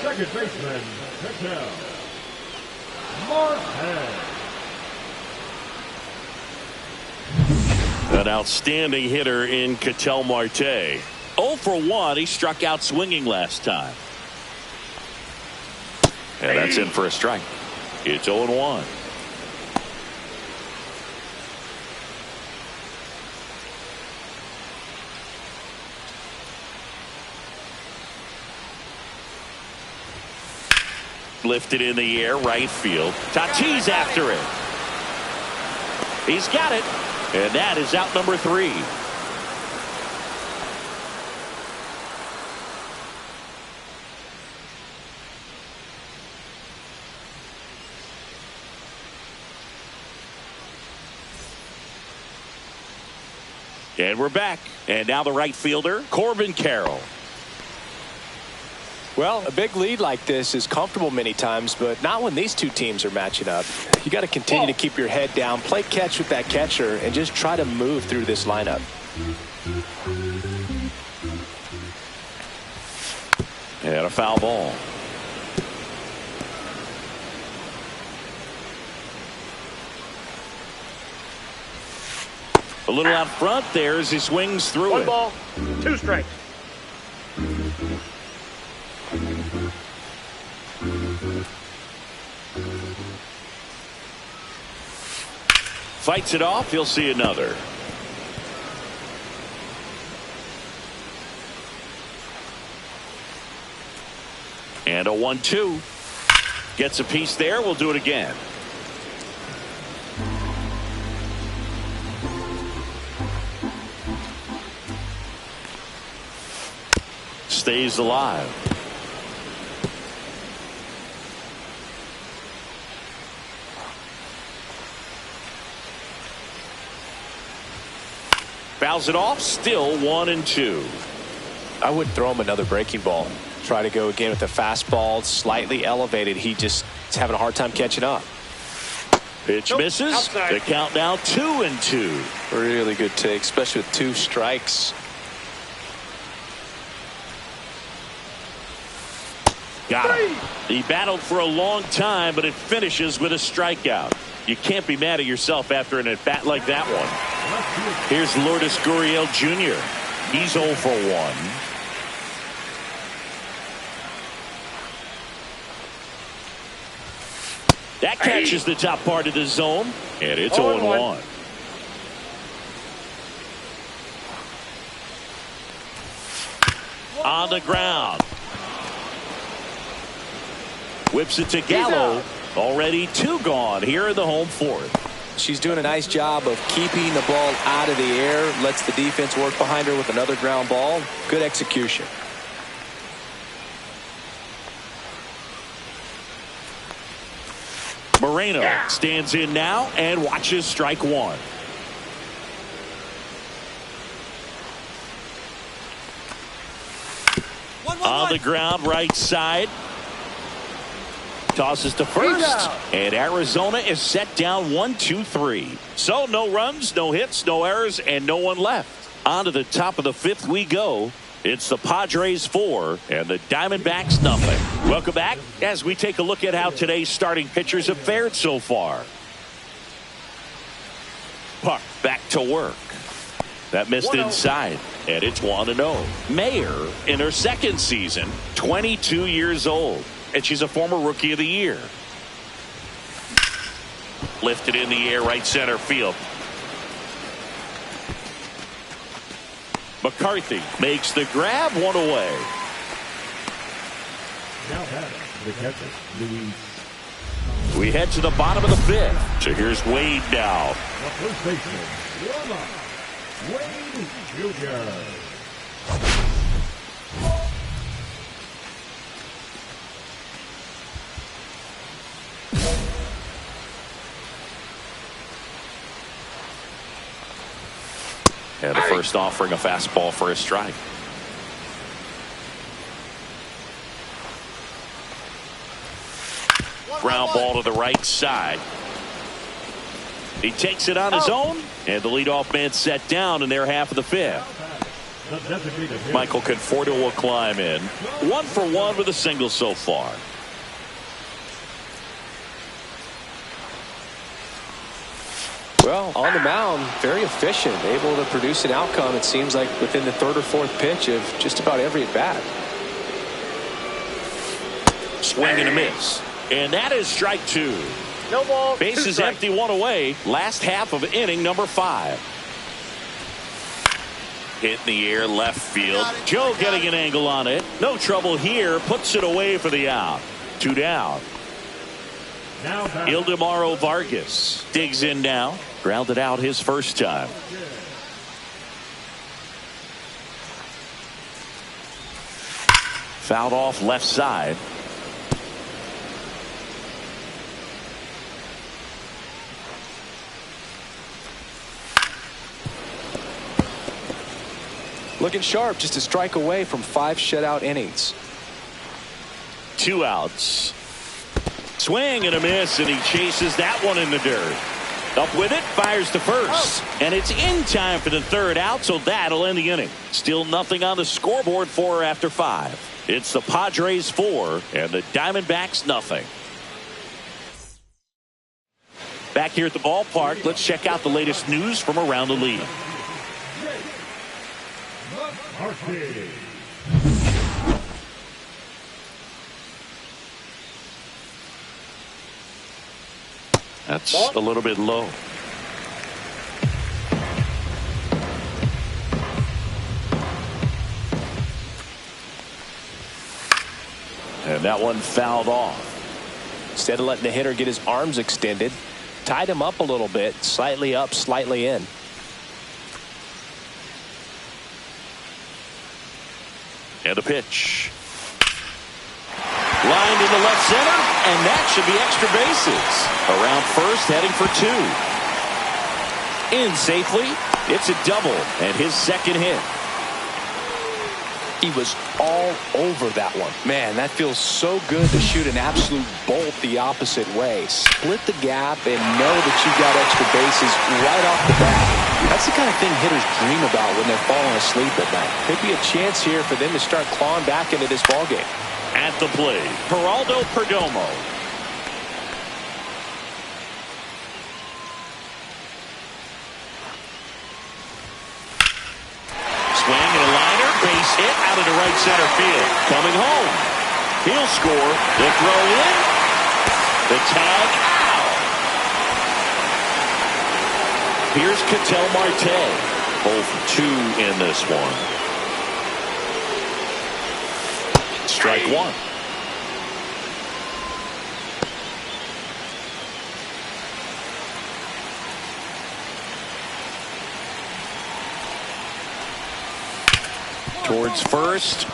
second baseman, Patel. Marquez. An outstanding hitter in Ketel Marte. 0 for 1. He struck out swinging last time. And that's in for a strike. It's 0-1. Lifted in the air, right field. Tatis after it. He's got it. And that is out number 3. And we're back. And now the right fielder, Corbin Carroll. Well, a big lead like this is comfortable many times, but not when these two teams are matching up. You got to continue to keep your head down, play catch with that catcher, and just try to move through this lineup. And a foul ball. A little out front there as he swings through 1 it. ball, 2 strikes. Fights it off. He'll see another. And a 1-2. Gets a piece there. We'll do it again. Stays alive. Fouls it off, still 1-2. I would throw him another breaking ball. Try to go again with the fastball, slightly elevated. He just is having a hard time catching up. Pitch misses. Outside. The count now 2-2. Really good take, especially with 2 strikes. Got him. He battled for a long time, but it finishes with a strikeout. You can't be mad at yourself after an at-bat like that one. Here's Lourdes Gurriel Jr. He's 0 for 1. That catches the top part of the zone, and it's 0-1. On the ground. Whips it to Gallo. Already 2 gone here in the home fourth. She's doing a nice job of keeping the ball out of the air. Lets the defense work behind her with another ground ball. Good execution. Moreno stands in now and watches strike 1. On the ground, right side. Tosses to first, and Arizona is set down 1-2-3. So no runs, no hits, no errors, and no one left. On to the top of the 5th we go. It's the Padres 4 and the Diamondbacks nothing. Welcome back as we take a look at how today's starting pitchers have fared so far. Puck back to work. That missed inside, and it's 1-0. Mayer in her 2nd season, 22 years old. And she's a former Rookie of the Year. Lifted in the air, right center field. McCarthy makes the grab, 1 away. Now batting, the catcher, Luis. We head to the bottom of the 5th. So here's Wade now. The first baseman, Wade Jr. And the first offering a fastball for a strike. Ground ball to the right side. He takes it on his own, and the leadoff man set down in their half of the 5th. Michael Conforto will climb in. 1 for 1 with a single so far. Well, on the mound, very efficient, able to produce an outcome, it seems like, within the 3rd or 4th pitch of just about every at-bat. Swing and a miss. And that is strike 2. No ball. Bases empty, 1 away. Last half of inning number 5. Hit in the air, left field. Joe getting an angle on it. No trouble here. Puts it away for the out. 2 down. Ildemaro Vargas digs in now. Grounded out his first time. Fouled off left side. Looking sharp, just a strike away from 5 shutout innings. 2 outs. Swing and a miss, and he chases that one in the dirt. Up with it, fires to first. And it's in time for the 3rd out, so that'll end the inning. Still nothing on the scoreboard for her after 5. It's the Padres 4 and the Diamondbacks nothing. Back here at the ballpark, let's check out the latest news from around the league. That's a little bit low. And that one fouled off. Instead of letting the hitter get his arms extended, tied him up a little bit, slightly up, slightly in. And a pitch. Lined into left center, and that should be extra bases. Around first, heading for 2. In safely, It's a double and his second hit. He was all over that one. Man, that feels so good to shoot an absolute bolt the opposite way. Split the gap and know that you got extra bases right off the bat. That's the kind of thing hitters dream about when they're falling asleep at night. Could be a chance here for them to start clawing back into this ballgame. At the plate, Geraldo Perdomo. Swing and a liner, base hit out of the right center field. Coming home. He'll score. The throw in. The tag out. Here's Ketel Marte. 0 for 2 in this one. Strike one. Towards first.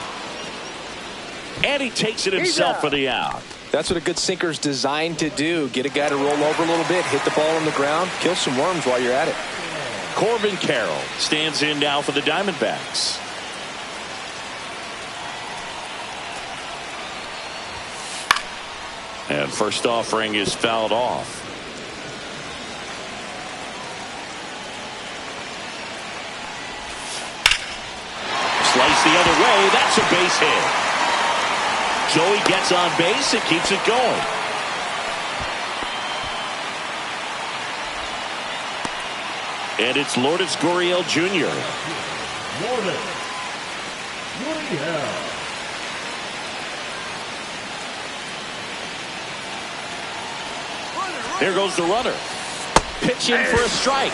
And he takes it himself for the out. That's what a good sinker's designed to do. Get a guy to roll over a little bit, hit the ball on the ground, kill some worms while you're at it. Corbin Carroll stands in now for the Diamondbacks. And first offering is fouled off. Slice the other way. That's a base hit. Joey gets on base and keeps it going. And it's Lourdes Gurriel Jr. Lourdes Gurriel. There goes the runner. Pitching for a strike.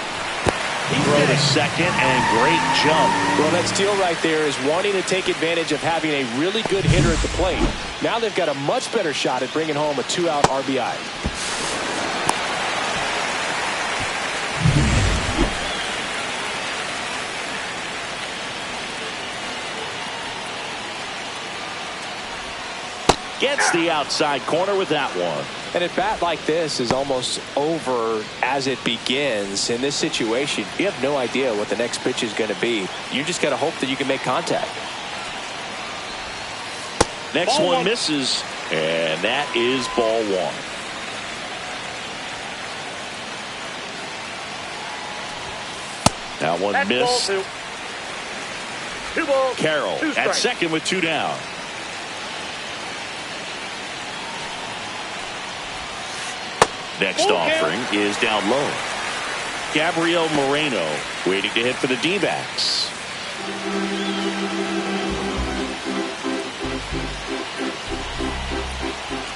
He threw to second, and great jump. Well, that steal right there is wanting to take advantage of having a really good hitter at the plate. Now they've got a much better shot at bringing home a 2-out RBI. Gets the outside corner with that one. And a bat like this is almost over as it begins. In this situation, you have no idea what the next pitch is going to be. You just got to hope that you can make contact. Next one misses, and that is ball one. That one That's missed. Ball two. 2 balls. Carroll 2 at strikes. second with 2 down. Next offering is down low. Gabriel Moreno waiting to hit for the D-backs.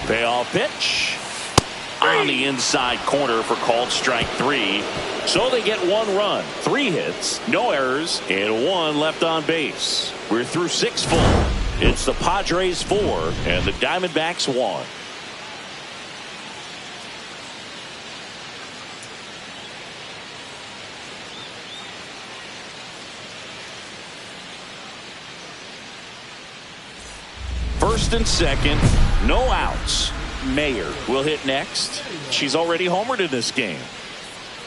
Payoff pitch on the inside corner for called strike 3. So they get 1 run, 3 hits, no errors, and 1 left on base. We're through 6 full. It's the Padres 4 and the Diamondbacks 1. First and second, no outs. Mayer will hit next. She's already homered in this game.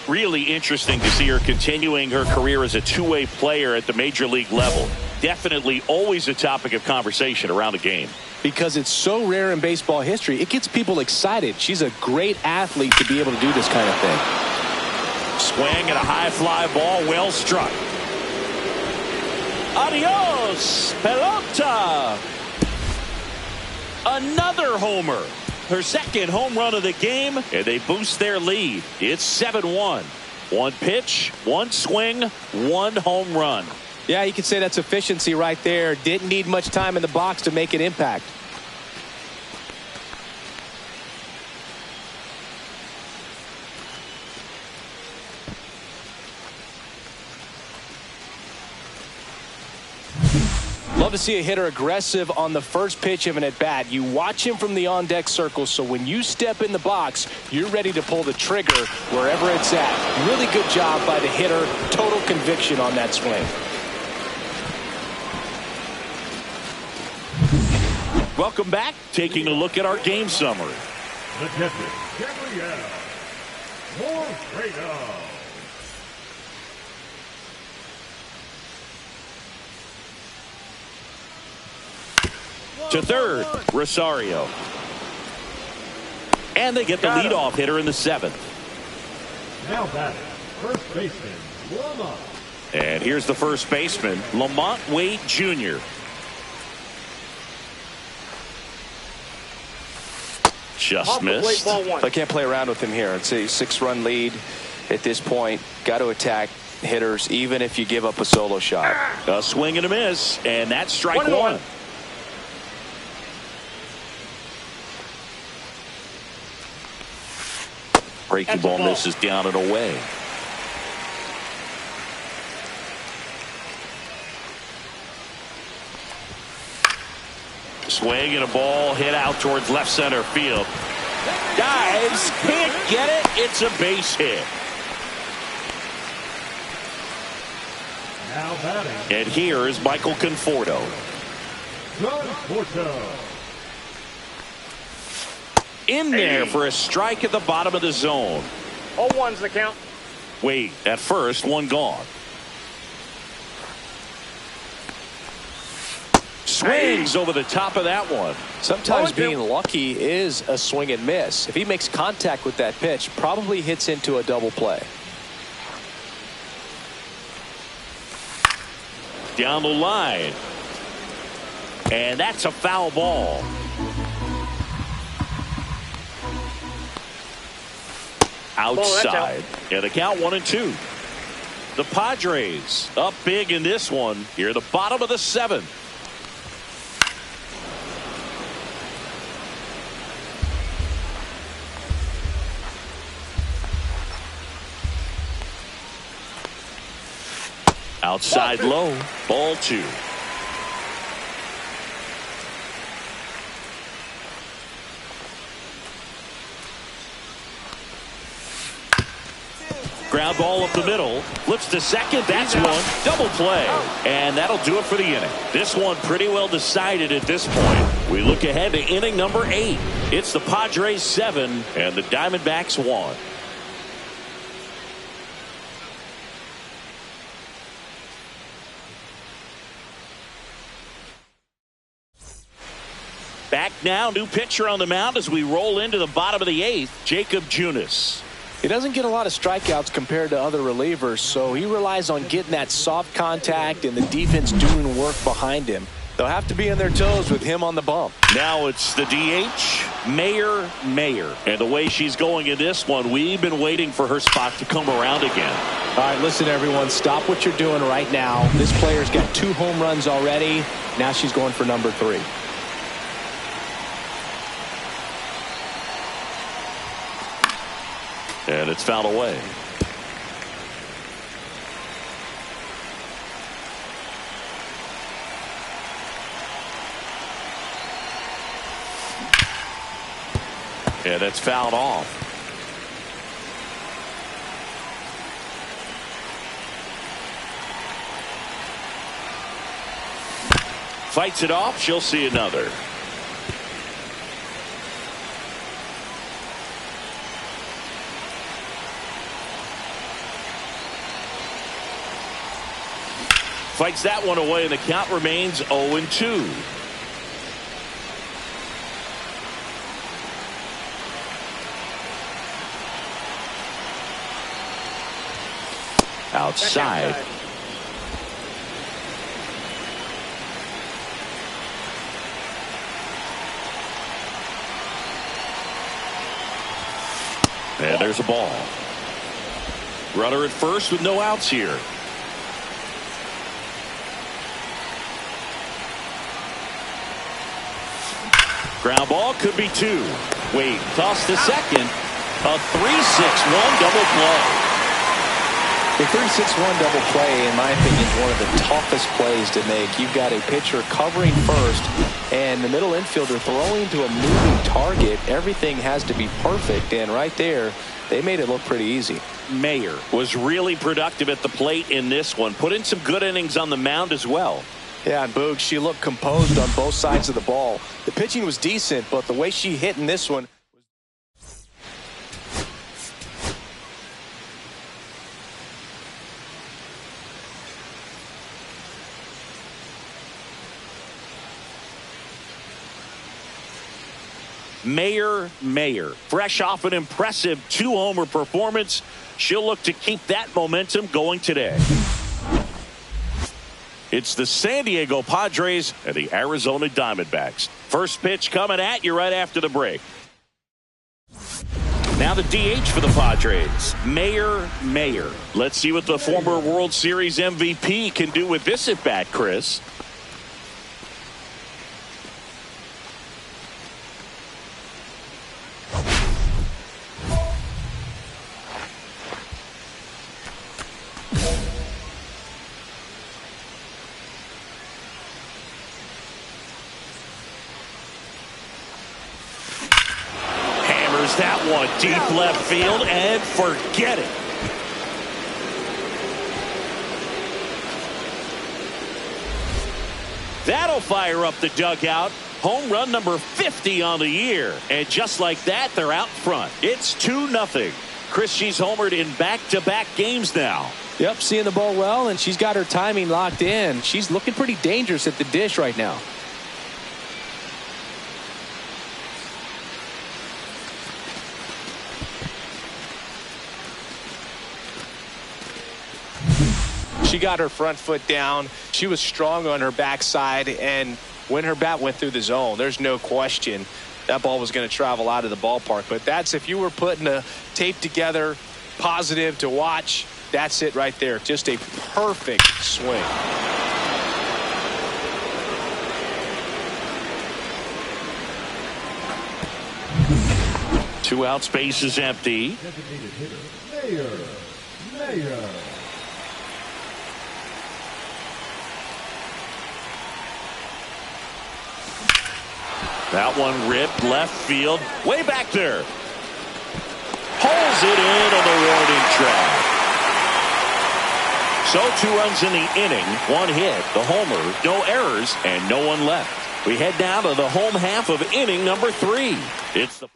Really interesting to see her continuing her career as a two-way player at the major league level. Definitely always a topic of conversation around the game. Because it's so rare in baseball history, it gets people excited. She's a great athlete to be able to do this kind of thing. Swing and a high fly ball, well struck. Adios, pelota. Another homer. Her second home run of the game, and they boost their lead. It's 7-1. 1 pitch, 1 swing, 1 home run. Yeah, you could say that's efficiency right there. Didn't need much time in the box to make an impact. Love to see a hitter aggressive on the first pitch of an at-bat. You watch him from the on-deck circle, so when you step in the box, you're ready to pull the trigger wherever it's at. Really good job by the hitter. Total conviction on that swing. Welcome back. Taking a look at our game summary. The catcher, Gabriel Moreno. To third, Rosario. And they get the leadoff hitter in the 7th. Now batting, first baseman, Lamont. And here's the first baseman, Lamont Wade Jr. Just missed. I can't play around with him here. It's a 6-run lead at this point. Got to attack hitters, even if you give up a solo shot. A swing and a miss, and that's strike one. Breaking ball misses down and away. Swing and a ball hit out towards left center field. Dives, can't get it. It's a base hit. Now batting, And here is Michael Conforto. Conforto. In there for a strike at the bottom of the zone. 0-1's the count. Wait, at first, one gone. Swings over the top of that one. Sometimes being lucky is a swing and miss. If he makes contact with that pitch, probably hits into a double play. Down the line. And that's a foul ball. Outside. And the count 1-2. The Padres up big in this one. Here at the bottom of the 7th. Outside low. Ball 2. Ground ball up the middle. Flips to second. That's one. Double play. And that'll do it for the inning. This one pretty well decided at this point. We look ahead to inning number 8. It's the Padres 7 and the Diamondbacks 1. Back now, new pitcher on the mound as we roll into the bottom of the 8th, Jacob Junis. He doesn't get a lot of strikeouts compared to other relievers, so he relies on getting that soft contact and the defense doing work behind him. They'll have to be on their toes with him on the bump. Now it's the DH, Mayer. And the way she's going in this one, we've been waiting for her spot to come around again. All right, listen, everyone, stop what you're doing right now. This player's got 2 home runs already. Now she's going for number 3. And it's fouled away. And it's fouled off. Fights it off. She'll see another. Fights that one away, and the count remains 0-2. Outside. And there's a ball. Runner at first with no outs here. Ground ball could be 2. Wait, toss to second. A 3-6-1 double play. The 3-6-1 double play, in my opinion, is one of the toughest plays to make. You've got a pitcher covering first and the middle infielder throwing to a moving target. Everything has to be perfect, and right there, they made it look pretty easy. Mayer was really productive at the plate in this one. Put in some good innings on the mound as well. Yeah, and Boog, she looked composed on both sides of the ball. The pitching was decent, but the way she hit in this one. Mayer. Fresh off an impressive 2-homer performance, she'll look to keep that momentum going today. It's the San Diego Padres and the Arizona Diamondbacks. First pitch coming at you right after the break. Now the DH for the Padres, Mayer. Let's see what the former World Series MVP can do with this at bat, Chris. That one deep left field and forget it. That'll fire up the dugout. Home run number 50 on the year. And just like that, they're out front. It's 2-0. Chris, she's homered in back-to-back games now. Yep, seeing the ball well, and she's got her timing locked in. She's looking pretty dangerous at the dish right now. She got her front foot down. She was strong on her backside, and when her bat went through the zone, there's no question that ball was going to travel out of the ballpark. But that's, if you were putting a tape together, positive to watch, that's it right there. Just a perfect swing. Two outs, base is empty. Designated hitter, Mayer. That one ripped left field, way back there. Pulls it in on the warning track. So 2 runs in the inning, 1 hit, the homer, no errors, and no one left. We head now to the home half of inning number 3. It's the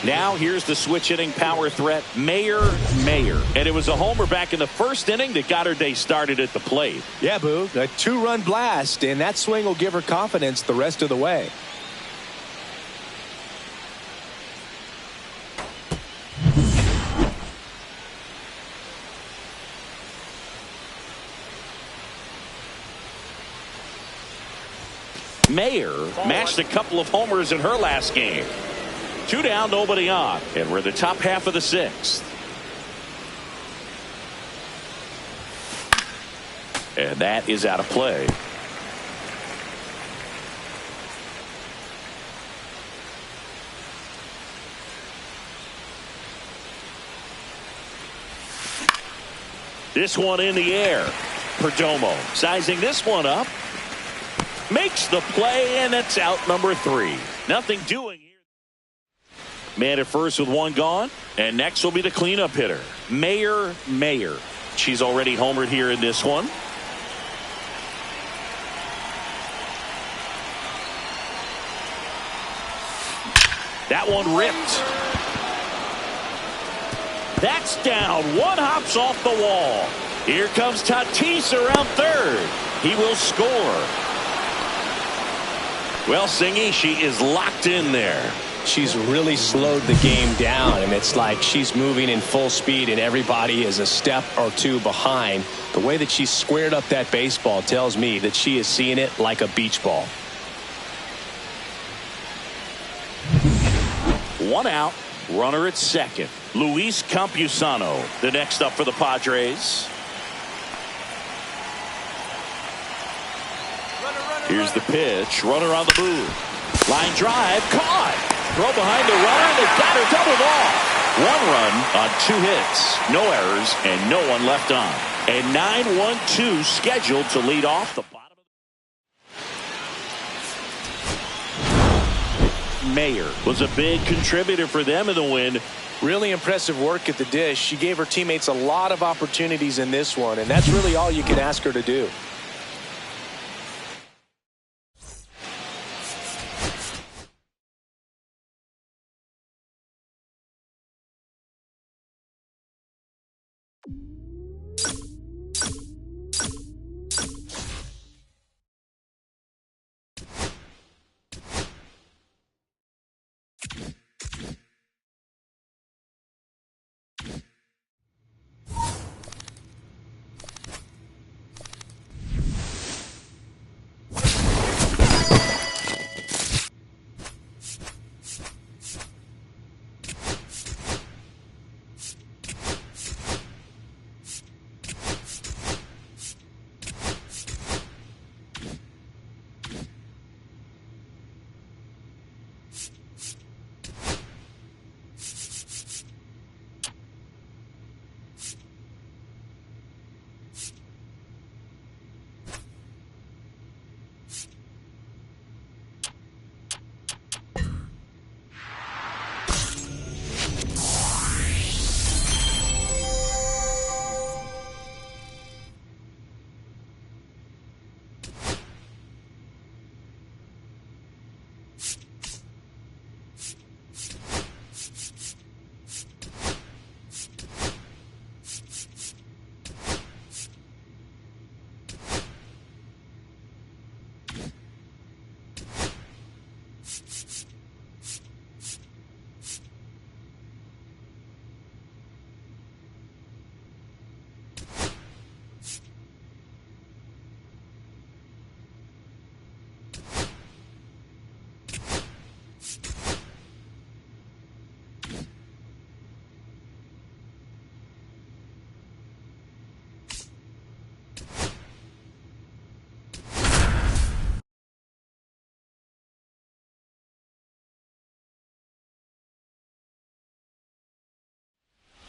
Now here's the switch inning power threat, Mayer. And it was a homer back in the first inning that got her day started at the plate. Yeah, Boo, a 2-run blast, and that swing will give her confidence the rest of the way. Mayer matched a couple of homers in her last game. 2 down, nobody on, and we're the top half of the 6th. And that is out of play. This one in the air. Perdomo sizing this one up. Makes the play, and it's out number 3. Nothing doing here. Man at first with 1 gone, and next will be the cleanup hitter, Mayer. She's already homered here in this one. That one ripped. That's down. 1 hops off the wall. Here comes Tatis around third. He will score. Well, Singy, she is locked in there. She's really slowed the game down, and it's like she's moving in full speed and everybody is a step or 2 behind. The way that she squared up that baseball tells me that she is seeing it like a beach ball. 1 out, runner at second. Luis Campusano, the next up for the Padres. Here's the pitch, runner on the move. Line drive, caught. Throw behind the runner, they got her doubled off. 1 run on 2 hits, no errors, and no one left on. A 9-1-2 scheduled to lead off the bottom. Mayer was a big contributor for them in the win. Really impressive work at the dish. She gave her teammates a lot of opportunities in this one, and that's really all you can ask her to do.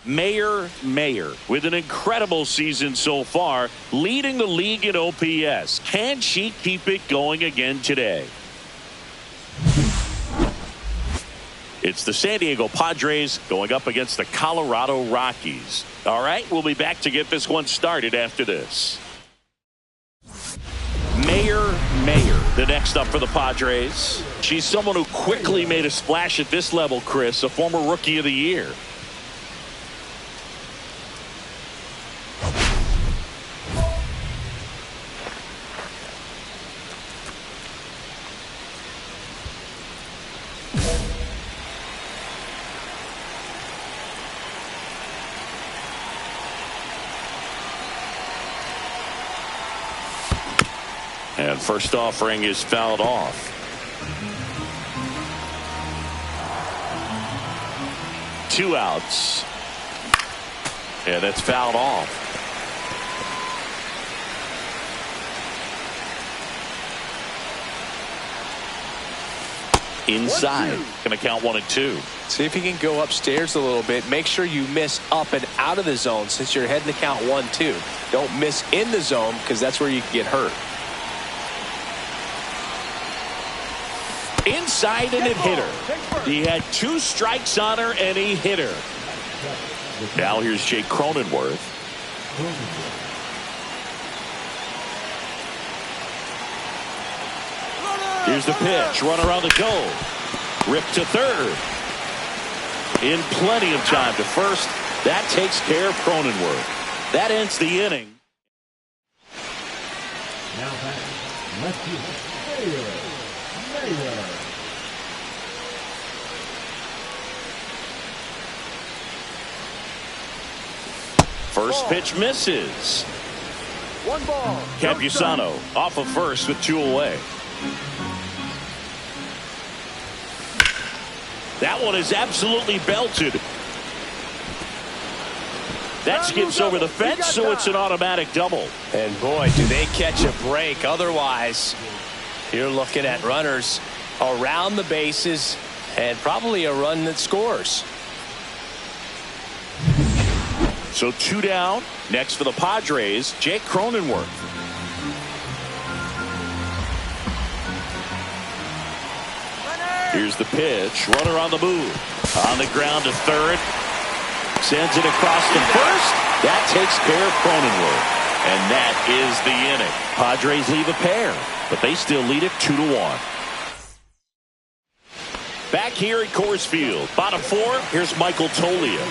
Mayor with an incredible season so far, leading the league in OPS. Can she keep it going again today? It's the San Diego Padres going up against the Colorado Rockies. All right, we'll be back to get this one started after this. Mayor, the next up for the Padres. She's someone who quickly made a splash at this level, Chris, a former Rookie of the Year. And first offering is fouled off. Two outs. And that's fouled off. Inside. Going to count 1-2. See if you can go upstairs a little bit. Make sure you miss up and out of the zone since you're heading to count 1-2. Don't miss in the zone because that's where you can get hurt. Inside, and it hit her. He had 2 strikes on her, and he hit her. Now here's Jake Cronenworth. Here's the pitch. Runner on the go. Ripped to third. In plenty of time to first. That takes care of Cronenworth. That ends the inning. Now back, left field, Mayor. First pitch misses. 1 ball. Campusano off of first with 2 away. That one is absolutely belted. That skips over the fence, so it's an automatic double. And boy, do they catch a break. Otherwise, you're looking at runners around the bases and probably a run that scores. So 2 down. Next for the Padres, Jake Cronenworth. Here's the pitch. Runner on the move. On the ground to third. Sends it across to first. That takes care of Cronenworth. And that is the inning. Padres leave a pair, but they still lead it 2-1. Back here at Coors Field. Bottom 4, here's Michael Toglia.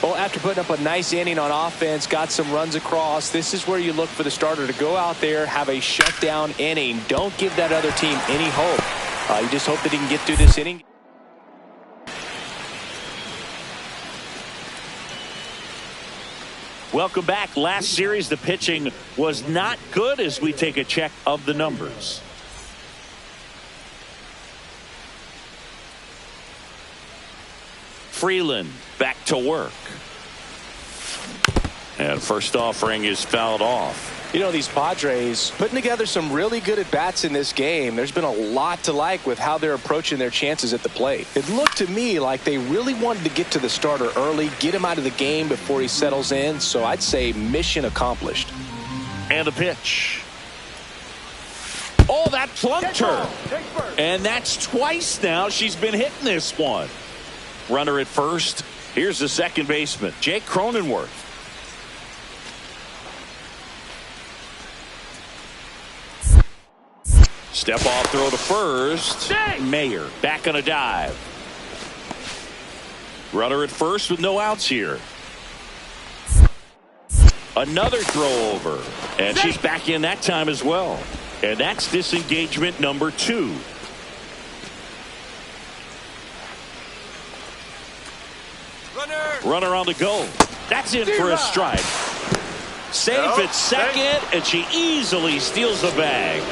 Well, after putting up a nice inning on offense, got some runs across, this is where you look for the starter to go out there, have a shutdown inning. Don't give that other team any hope. You just hope that he can get through this inning. Welcome back. Last series, the pitching was not good as we take a check of the numbers. Freeland back to work. And first offering is fouled off. You know, these Padres putting together some really good at-bats in this game. There's been a lot to like with how they're approaching their chances at the plate. It looked to me like they really wanted to get to the starter early, get him out of the game before he settles in. So I'd say mission accomplished. And a pitch. Oh, that plunked her. And that's twice now she's been hitting this one. Runner at first. Here's the second baseman, Jake Cronenworth. Step off throw to first. Mayer back on a dive. Runner at first with no outs here. Another throw over. And she's back in that time as well. And that's disengagement number 2. Runner on the go. That's in for a strike. Safe at second, and she easily steals the bag.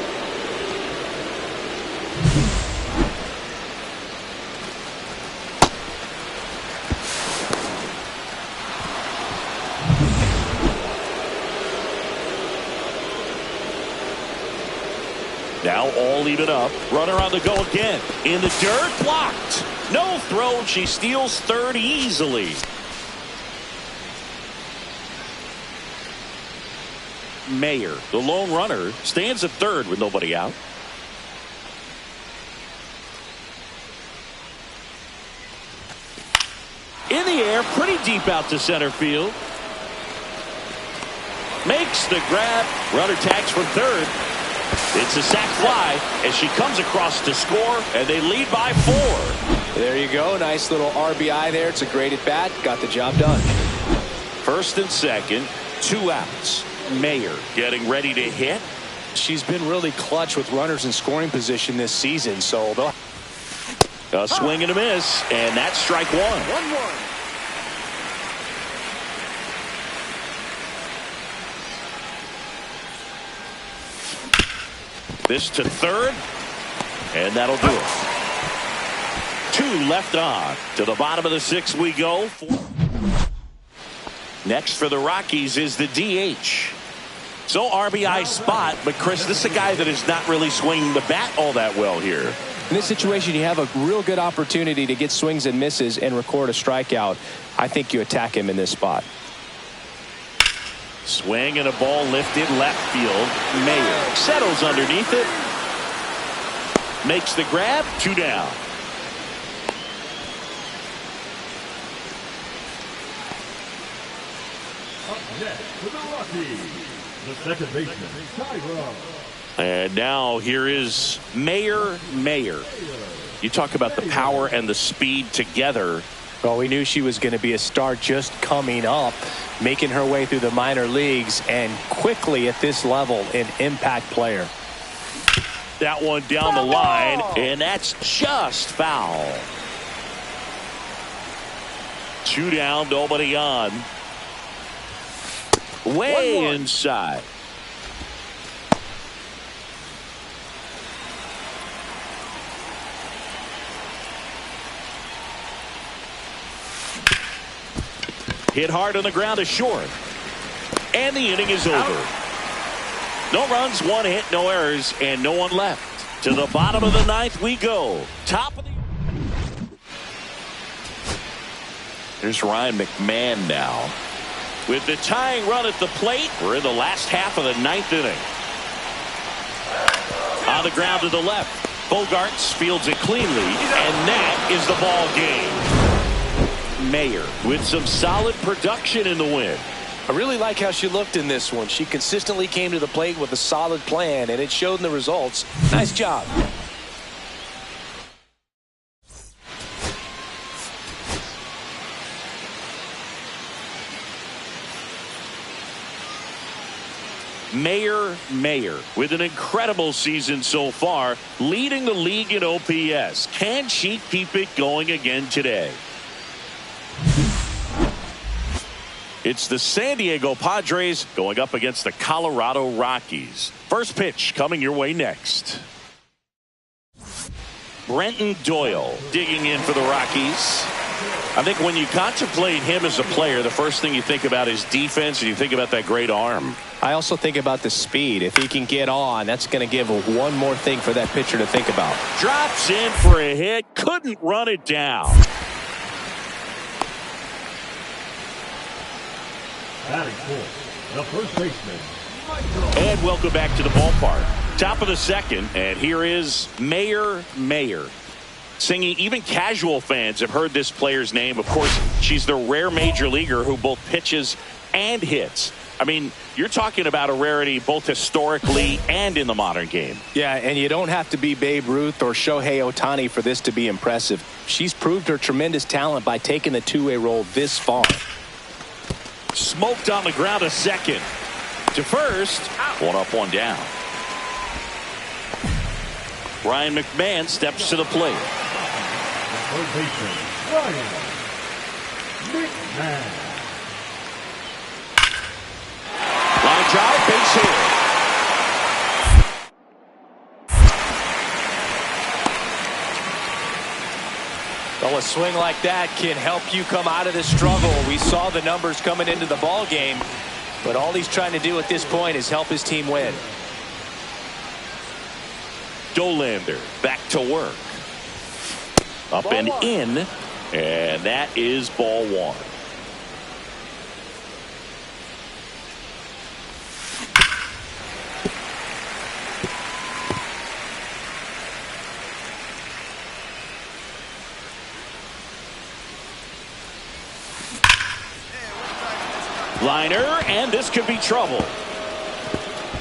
Now all even up. Runner on the go again. In the dirt, blocked. No throw. She steals third easily. Mayer, the lone runner, stands at third with nobody out. In the air, pretty deep out to center field. Makes the grab. Runner tags from third. It's a sac fly as she comes across to score, and they lead by 4. There you go. Nice little RBI there. It's a great at bat. Got the job done. First and second, 2 outs. Mayer getting ready to hit. She's been really clutch with runners in scoring position this season. So a swing and a miss, and that's strike 1. 1-1. This to third, and that'll do it. 2 left on. To the bottom of the 6th we go. Next for the Rockies is the DH. So RBI spot, but Chris, this is a guy that is not really swinging the bat all that well here. In this situation, you have a real good opportunity to get swings and misses and record a strikeout. I think you attack him in this spot. Swing and a ball lifted left field. Mayer settles underneath it. Makes the grab. 2 down. Up next for the Rockies, the second baseman, Tyra. And now here is Mayer. You talk about the power and the speed together. Well, we knew she was going to be a star just coming up, making her way through the minor leagues, and quickly at this level, an impact player. That one down the line, and that's just foul. 2 down, nobody on. Way inside. Hit hard on the ground is short. And the inning is over. No runs, 1 hit, no errors, and no one left. To the bottom of the 9th we go. Top of the... Here's Ryan McMahon now. With the tying run at the plate, we're in the last half of the 9th inning. On the ground to the left. Bogarts fields it cleanly, and that is the ball game. Mayer with some solid production in the win. I really like how she looked in this one. She consistently came to the plate with a solid plan, and it showed in the results. Nice job. Mayer with an incredible season so far, leading the league in OPS. Can she keep it going again today? It's the San Diego Padres going up against the Colorado Rockies. First pitch coming your way next. Brenton Doyle digging in for the Rockies. I think when you contemplate him as a player, the first thing you think about is defense, and you think about that great arm. I also think about the speed. If he can get on, that's going to give one more thing for that pitcher to think about. Drops in for a hit. Couldn't run it down. Batting fourth, the first baseman, Michael. And welcome back to the ballpark. Top of the 2nd, and here is Mayer. Singing, even casual fans have heard this player's name. Of course, she's the rare major leaguer who both pitches and hits. I mean, you're talking about a rarity both historically and in the modern game. Yeah, and you don't have to be Babe Ruth or Shohei Ohtani for this to be impressive. She's proved her tremendous talent by taking the two-way role this far. Smoked on the ground to second. To first. 1 up, 1 down. Ryan McMahon steps to the plate. Third baseman, Ryan McMahon. Line drive, base hit. Well, a swing like that can help you come out of this struggle. We saw the numbers coming into the ball game, but all he's trying to do at this point is help his team win. Dolander back to work. Up and in, and that is ball one. Liner, and this could be trouble.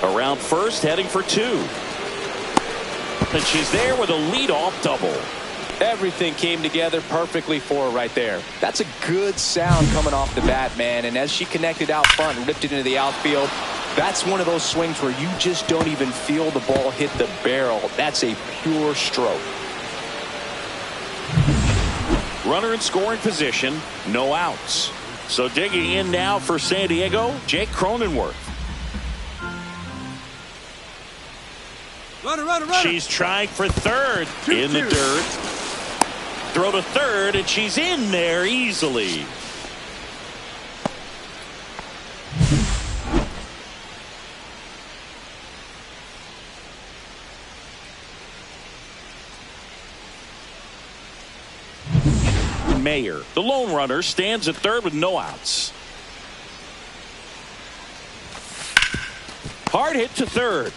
Around first, heading for two. And she's there with a leadoff double. Everything came together perfectly for her right there. That's a good sound coming off the bat, man. And as she connected out front and ripped it into the outfield, that's one of those swings where you just don't even feel the ball hit the barrel. That's a pure stroke. Runner in scoring position, no outs. So digging in now for San Diego, Jake Cronenworth. Runner. She's trying for third in the dirt. Throw to third, and she's in there easily. Mayer, the lone runner, stands at third with no outs. Hard hit to third.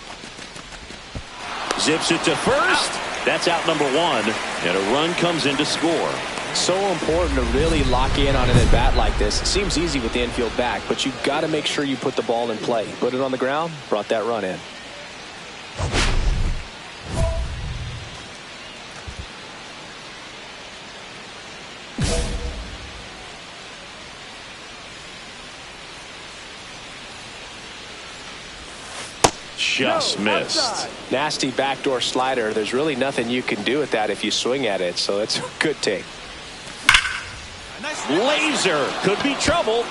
Zips it to first. That's out number one, and a run comes in to score. So important to really lock in on an at-bat like this. It seems easy with the infield back, but you've got to make sure you put the ball in play. Put it on the ground, brought that run in. Just missed. Nasty backdoor slider. There's really nothing you can do with that if you swing at it, so it's a good take. Laser could be trouble.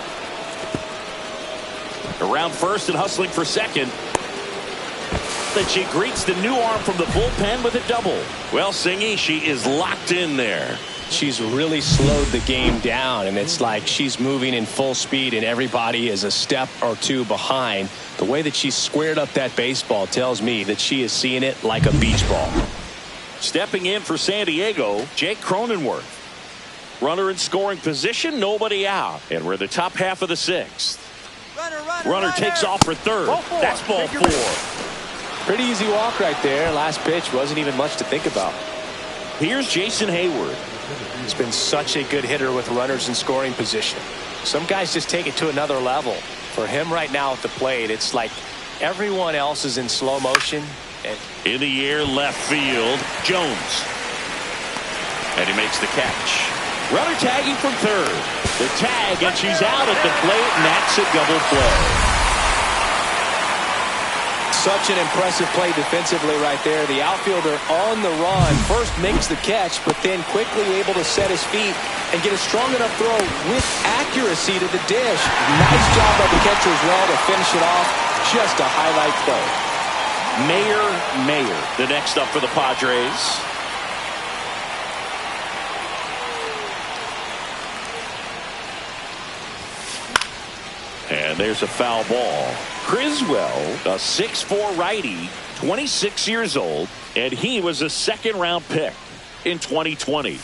Around first and hustling for second. Then she greets the new arm from the bullpen with a double. Well, Singy, she is locked in there. She's really slowed the game down, and it's like she's moving in full speed and everybody is a step or two behind. The way that she squared up that baseball tells me that she is seeing it like a beach ball. Stepping in for San Diego, Jake Cronenworth. Runner in scoring position, nobody out. And we're in the top half of the sixth. Runner takes off for third. That's ball four. Pretty easy walk right there. Last pitch wasn't even much to think about. Here's Jason Hayward. He's been such a good hitter with runners in scoring position. Some guys just take it to another level. For him right now at the plate, it's like everyone else is in slow motion. In the air, left field, Jones. And he makes the catch. Runner tagging from third. The tag, and she's out at the plate, and that's a double play. Such an impressive play defensively right there. The outfielder on the run first makes the catch, but then quickly able to set his feet and get a strong enough throw with accuracy to the dish. Nice job by the catcher as well to finish it off. Just a highlight play. Mayer, the next up for the Padres. And there's a foul ball. Criswell, a 6'4" righty, 26 years old, and he was a second-round pick in 2020.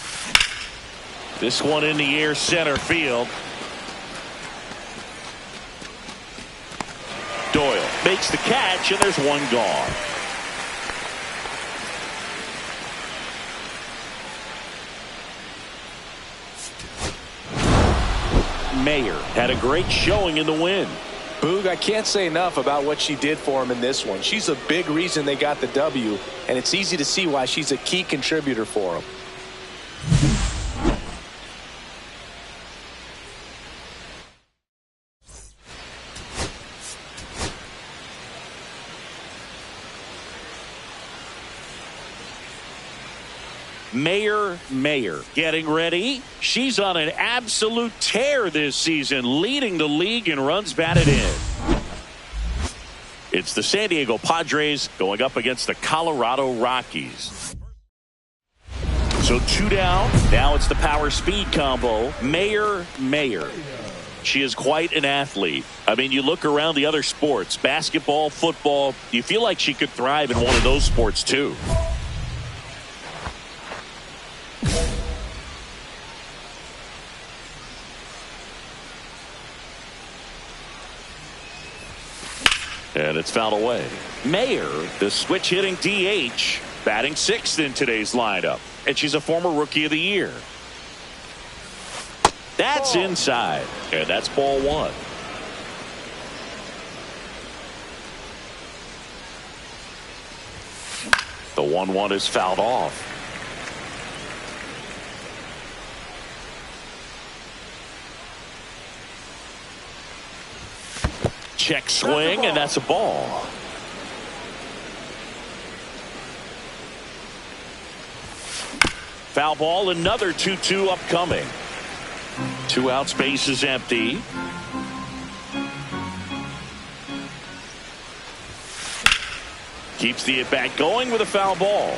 This one in the air, center field. Doyle makes the catch, and there's one gone. Mayer had a great showing in the win. Boog, I can't say enough about what she did for him in this one. She's a big reason they got the W, and it's easy to see why she's a key contributor for them. Mayer getting ready. She's on an absolute tear this season, leading the league in runs batted in. It's the San Diego Padres going up against the Colorado Rockies. So two down. Now it's the power speed combo. Mayer. She is quite an athlete. I mean, you look around the other sports, basketball, football, you feel like she could thrive in one of those sports too. And it's fouled away. Mayer, the switch hitting DH, batting 6th in today's lineup. And she's a former Rookie of the Year. That's inside. And that's ball 1. The 1-1 is fouled off. Check swing, and that's a ball. Foul ball, another 2-2 upcoming. 2 outs, base is empty. Keeps the at-bat going with a foul ball.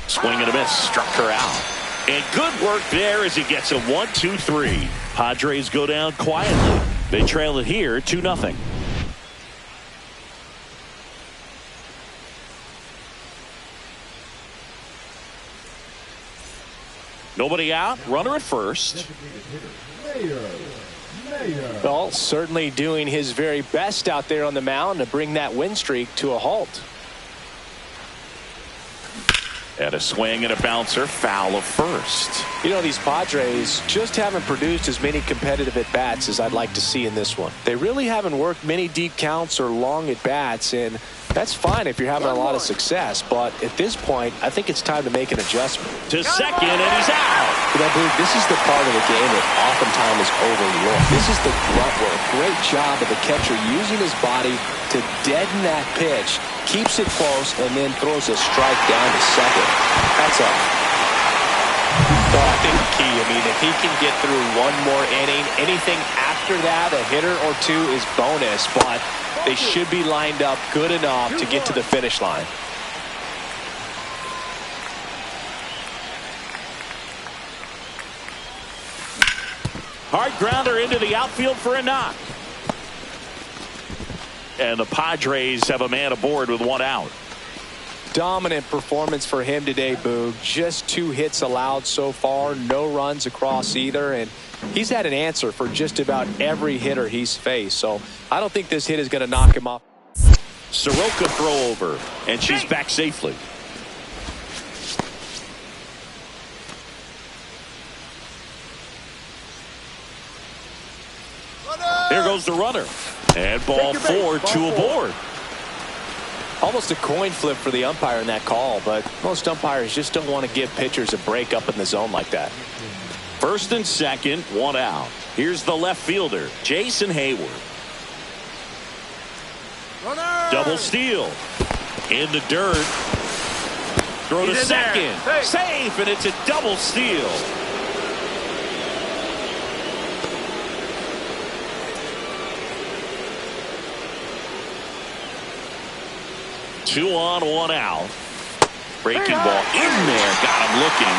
Swing and a miss, struck her out. And good work there as he gets a 1-2-3. Padres go down quietly. They trail it here 2-0. Nobody out, runner at first. Well, certainly doing his very best out there on the mound to bring that win streak to a halt. And a swing and a bouncer, foul of first. You know, these Padres just haven't produced as many competitive at-bats as I'd like to see in this one. They really haven't worked many deep counts or long at-bats, and that's fine if you're having a lot of success. But at this point, I think it's time to make an adjustment. To second, and he's out. But I believe this is the part of the game that oftentimes is overlooked. This is the grunt work. Great job of the catcher using his body to deaden that pitch, keeps it close, and then throws a strike down to second. That's all. Well, I think the key, I mean, if he can get through one more inning, anything after that, a hitter or two is bonus, but they should be lined up good enough to get to the finish line. Hard grounder into the outfield for a knock. And the Padres have a man aboard with 1 out. Dominant performance for him today, Boog. Just 2 hits allowed so far, no runs across either, and he's had an answer for just about every hitter he's faced. So I don't think this hit is going to knock him off. Soroka throw over, and she's back safely. There goes the runner. And ball 4, 2 aboard. Almost a coin flip for the umpire in that call, but most umpires just don't want to give pitchers a break up in the zone like that. First and second, 1 out. Here's the left fielder, Jason Hayward. Double steal. In the dirt. Throw to second. Safe, and it's a double steal. Two on, 1 out. Breaking ball in there. Got him looking.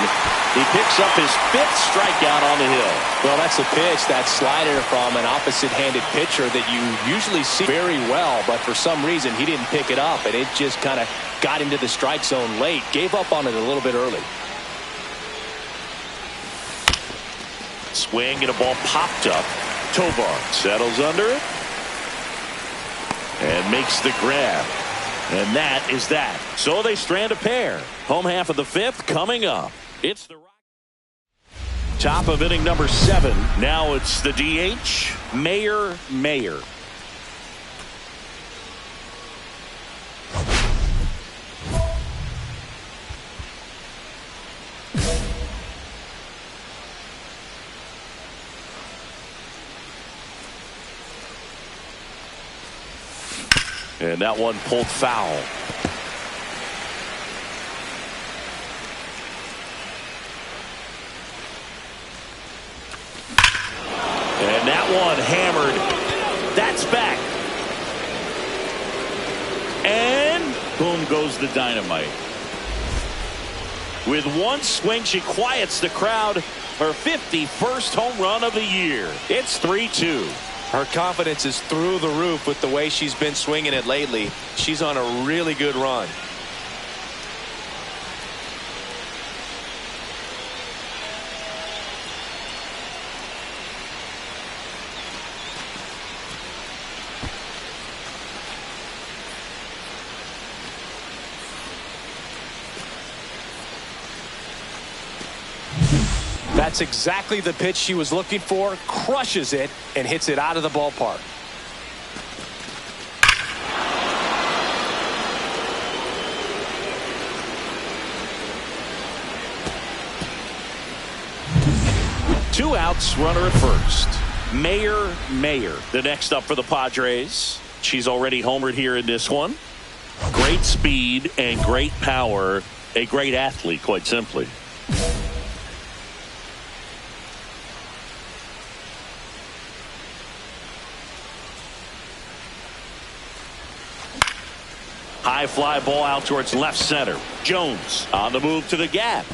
He picks up his 5th strikeout on the hill. Well, that's a pitch, that slider from an opposite-handed pitcher that you usually see very well, but for some reason he didn't pick it up, and it just kind of got into the strike zone late. Gave up on it a little bit early. Swing and a ball popped up. Tovar settles under it and makes the grab. And that is that. So they strand a pair. Home half of the 5th coming up. It's the top of inning number 7. Now it's the DH, Mayer. And that one pulled foul. And that one hammered. That's back. And boom goes the dynamite. With one swing, she quiets the crowd. Her 51st home run of the year. It's 3-2. Her confidence is through the roof with the way she's been swinging it lately. She's on a really good run. That's exactly the pitch she was looking for. Crushes it and hits it out of the ballpark. Two outs, runner at first. Mayer, the next up for the Padres. She's already homered here in this one. Great speed and great power. A great athlete, quite simply. High fly ball out towards left center. Jones on the move to the gap.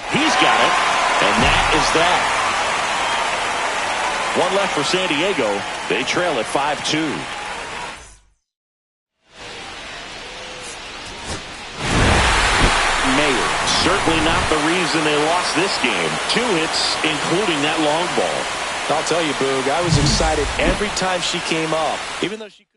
He's got it, and that is that. One left for San Diego. They trail at 5-2. Mayer, certainly not the reason they lost this game. 2 hits, including that long ball. I'll tell you, Boog, I was excited every time she came up, even though she could.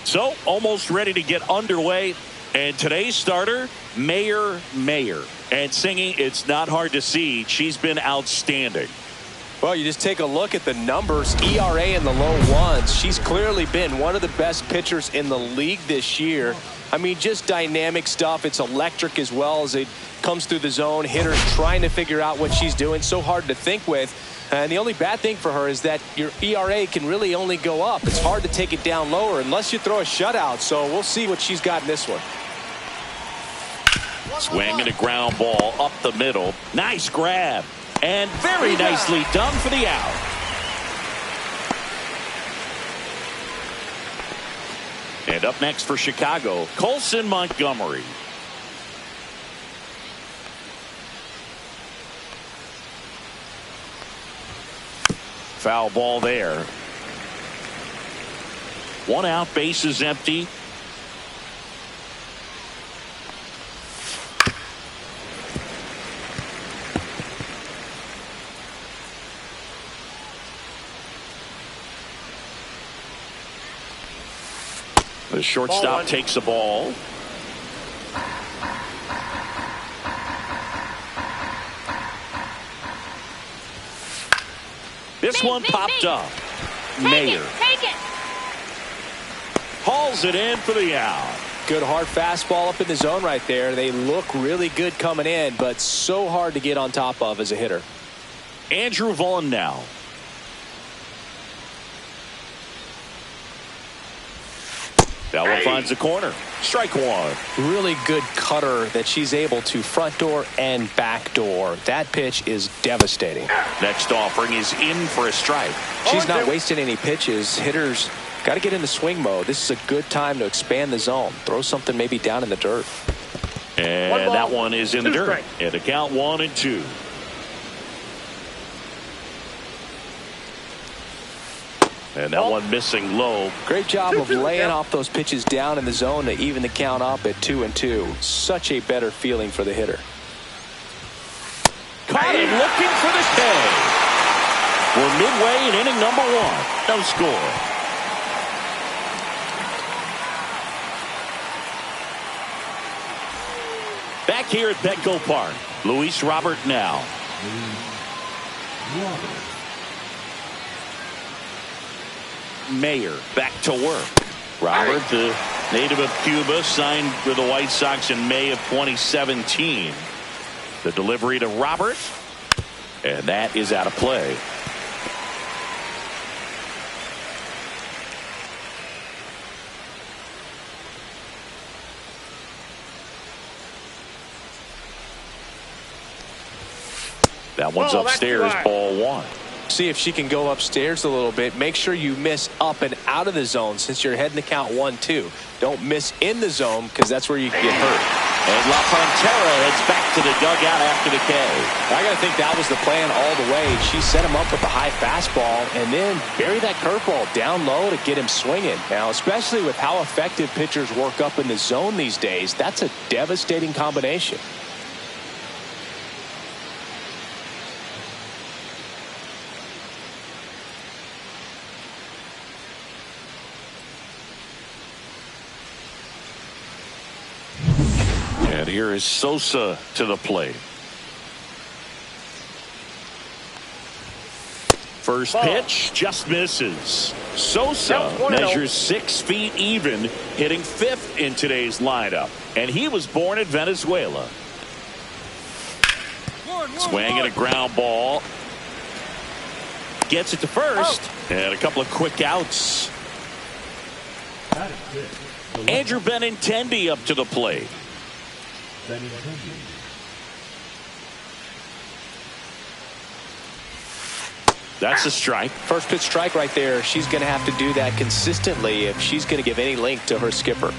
So, almost ready to get underway. And today's starter, Mayer. And singing, it's not hard to see. She's been outstanding. Well, you just take a look at the numbers. ERA in the low ones. She's clearly been one of the best pitchers in the league this year. I mean, just dynamic stuff. It's electric as well as it comes through the zone. Hitters trying to figure out what she's doing. So hard to think with. And the only bad thing for her is that your ERA can really only go up. It's hard to take it down lower unless you throw a shutout. So we'll see what she's got in this one. Swing and a ground ball up the middle. Nice grab. And very nicely done for the out. And up next for Chicago, Colson Montgomery. Foul ball there. 1 out, base is empty. The shortstop takes the ball. This one popped up. Mayer hauls it in for the out. Good hard fastball up in the zone right there. They look really good coming in, but so hard to get on top of as a hitter. Andrew Vaughn now. That one finds the corner. Strike one. Really good cutter that she's able to front door and back door. That pitch is devastating. Next offering is in for a strike. She's not wasting any pitches. Hitters got to get into swing mode. This is a good time to expand the zone. Throw something maybe down in the dirt. And that one is in the dirt. And the count 1-2. And that one missing low. Great job of laying off those pitches down in the zone to even the count up at 2-2. Such a better feeling for the hitter. Caught him looking for the K. We're midway in inning number 1. No score. Back here at Petco Park, Luis Robert now. Mayer back to work. Robert, the native of Cuba, signed with the White Sox in May of 2017. The delivery to Robert, and that is out of play. That one's upstairs, ball one. See if she can go upstairs a little bit. Make sure you miss up and out of the zone since you're heading to count 1-2. Don't miss in the zone because that's where you can get hurt. And La Frontera heads back to the dugout after the K. I got to think that was the plan all the way. She set him up with a high fastball and then bury that curveball down low to get him swinging. Now, especially with how effective pitchers work up in the zone these days, that's a devastating combination. And here is Sosa to the plate. First pitch just misses. Sosa measures 6 feet even, hitting 5th in today's lineup. And he was born in Venezuela. Swing and a ground ball. Gets it to first. And a couple of quick outs. Andrew Benintendi up to the plate. That's a strike. First pitch strike right there. She's going to have to do that consistently if she's going to give any link to her skipper.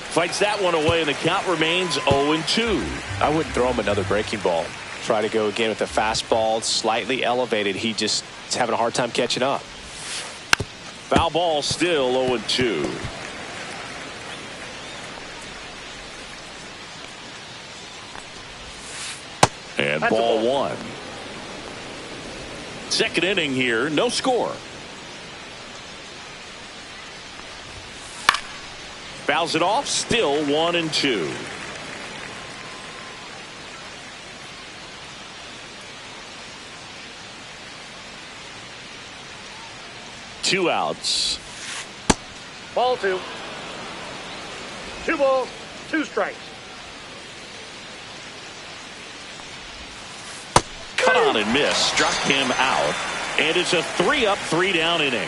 Fights that one away, and the count remains 0-2. I wouldn't throw him another breaking ball. Try to go again with the fastball, slightly elevated. He just is having a hard time catching up. Foul ball, still 0-2. And ball one. Second inning here, no score. Fouls it off, still 1-2. Two outs. Ball two. 2 balls, 2 strikes. Cut on and miss. Struck him out. And it's a 3-up, 3-down inning.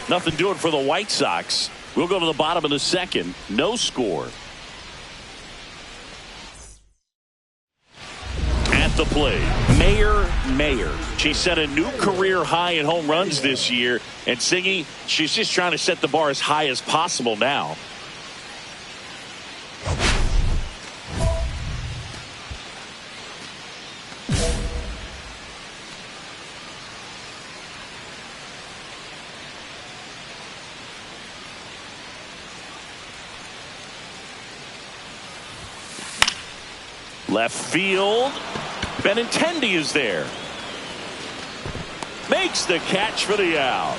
Nothing doing for the White Sox. We'll go to the bottom of the second. No score. At the plate, Mayer. She set a new career high in home runs this year. And Siggy, she's just trying to set the bar as high as possible now. Left field. Benintendi is there. Makes the catch for the out.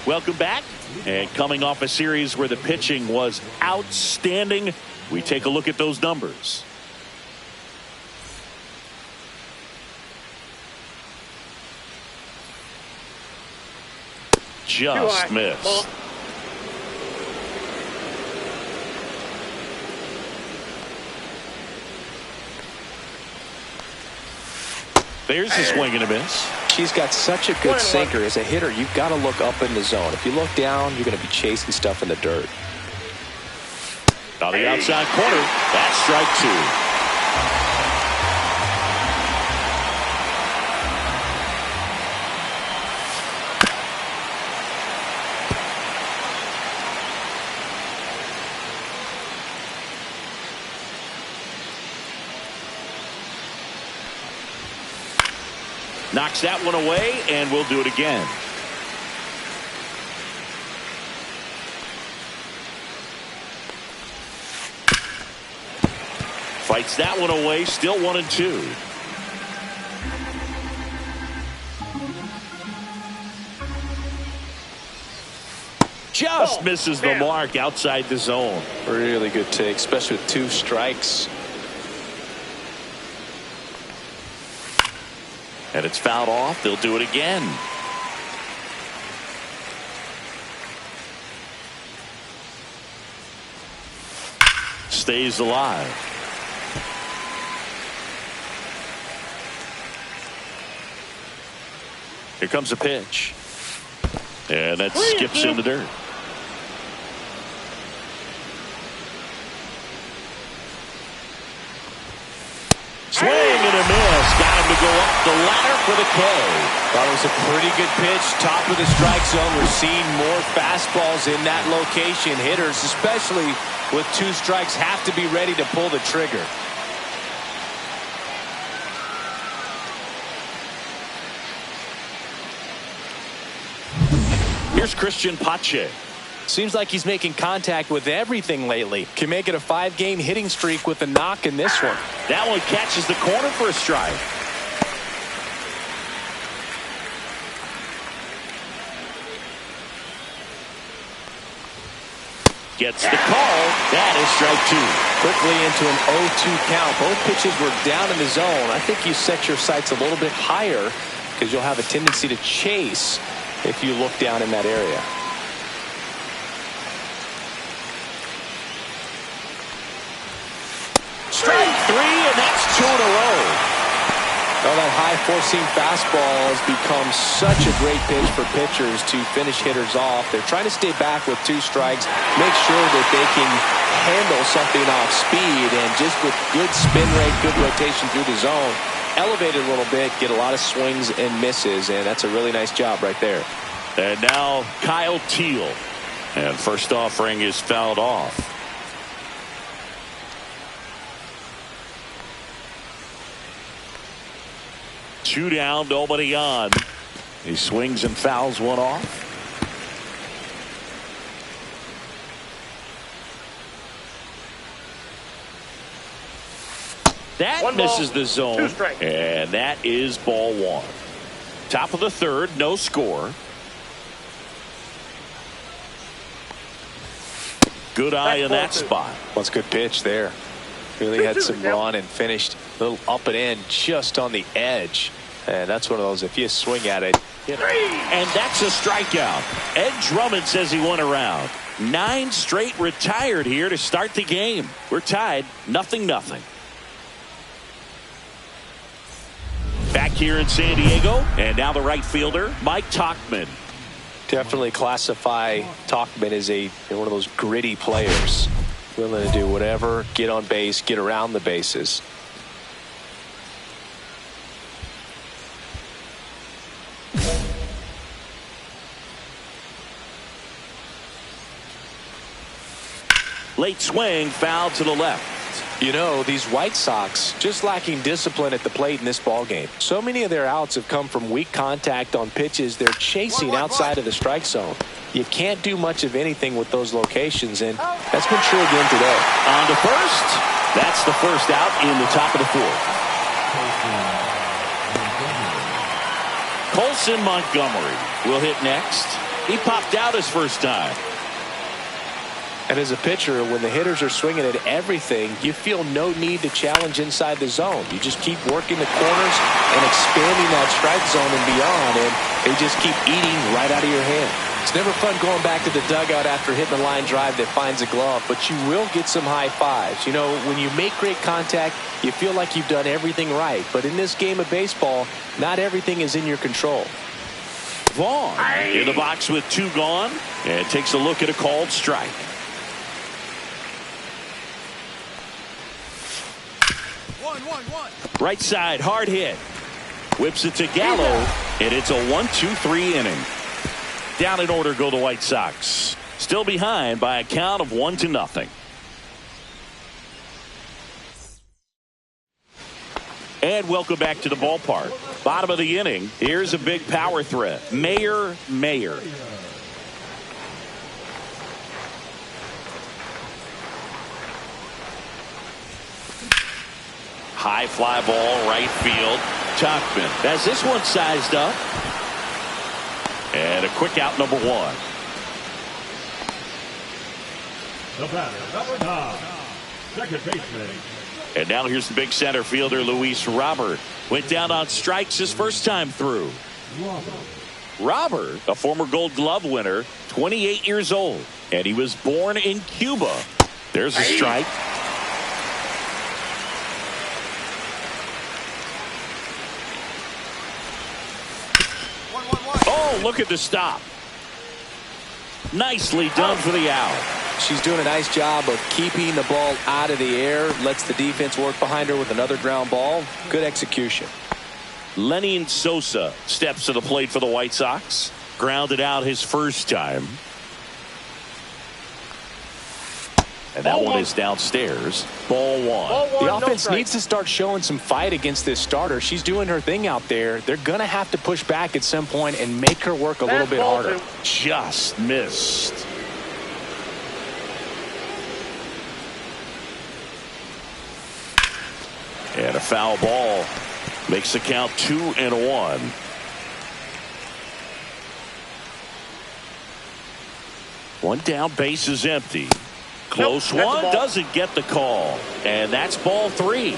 Welcome back. And coming off a series where the pitching was outstanding, we take a look at those numbers. Just missed. There's a swing and a miss. She's got such a good sinker. As a hitter, you've got to look up in the zone. If you look down, you're going to be chasing stuff in the dirt. On the outside corner, that's strike 2. Knocks that one away, and we'll do it again. Fights that one away, still 1-2. Just misses the mark outside the zone. Really good take, especially with 2 strikes. And it's fouled off. They'll do it again. Stays alive. Here comes a pitch. And that skips in the dirt. Swing and a miss. Got him to go up the ladder for the K. That was a pretty good pitch. Top of the strike zone. We're seeing more fastballs in that location. Hitters, especially with 2 strikes, have to be ready to pull the trigger. Here's Christian Pache. Seems like he's making contact with everything lately. Can make it a 5-game hitting streak with a knock in this one. That one catches the corner for a strike. Gets the call. That is strike 2. Quickly into an 0-2 count. Both pitches were down in the zone. I think you set your sights a little bit higher because you'll have a tendency to chase if you look down in that area. Strike 3, and that's 2 in a row. Well, that high four-seam fastball has become such a great pitch for pitchers to finish hitters off. They're trying to stay back with 2 strikes, make sure that they can handle something off speed, and just with good spin rate, good rotation through the zone, elevate it a little bit, get a lot of swings and misses, and that's a really nice job right there. And now Kyle Teal. And first offering is fouled off. Two down, nobody on. He swings and fouls one off. That misses the zone, and that is ball 1. Top of the 3rd, no score. Good eye in that spot. That's a good pitch there. Really had some run and finished a little up and in just on the edge. And that's one of those, if you swing at it. And that's a strikeout. Ed Drummond says he won a round. 9 straight retired here to start the game. We're tied 0-0. Back here in San Diego, and now the right fielder, Mike Tauchman. Definitely classify Tauchman as one of those gritty players. Willing to do whatever, get on base, get around the bases. Late swing, foul to the left. You know, these White Sox just lacking discipline at the plate in this ballgame. So many of their outs have come from weak contact on pitches they're chasing outside of the strike zone. You can't do much of anything with those locations, and that's been true again today. On to first. That's the first out in the top of the 4th. Colson Montgomery will hit next. He popped out his first time. And as a pitcher, when the hitters are swinging at everything, you feel no need to challenge inside the zone. You just keep working the corners and expanding that strike zone and beyond, and they just keep eating right out of your hand. It's never fun going back to the dugout after hitting a line drive that finds a glove, but you will get some high fives. You know, when you make great contact, you feel like you've done everything right. But in this game of baseball, not everything is in your control. Vaughn in the box with 2 gone, and takes a look at a called strike. Right side, hard hit. Whips it to Gallo, and it's a 1-2-3 inning. Down in order go the White Sox. Still behind by a count of 1-0. And welcome back to the ballpark. Bottom of the inning. Here's a big power threat. Mayer. High fly ball, right field. Tauchman has this one sized up. And a quick out, number 1. The batter, number 9, second baseman. And now here's the big center fielder, Luis Robert. Went down on strikes his first time through. Robert, a former Gold Glove winner, 28 years old. And he was born in Cuba. There's a strike. Oh, look at the stop. Nicely done for the out. She's doing a nice job of keeping the ball out of the air. Lets the defense work behind her with another ground ball. Good execution. Lenyn Sosa steps to the plate for the White Sox. Grounded out his first time. And that one is downstairs. Ball one. The offense needs to start showing some fight against this starter. She's doing her thing out there. They're going to have to push back at some point and make her work a little bit harder. Just missed. And a foul ball makes the count 2-1. One down, base is empty. Close one, doesn't get the call. And that's ball three.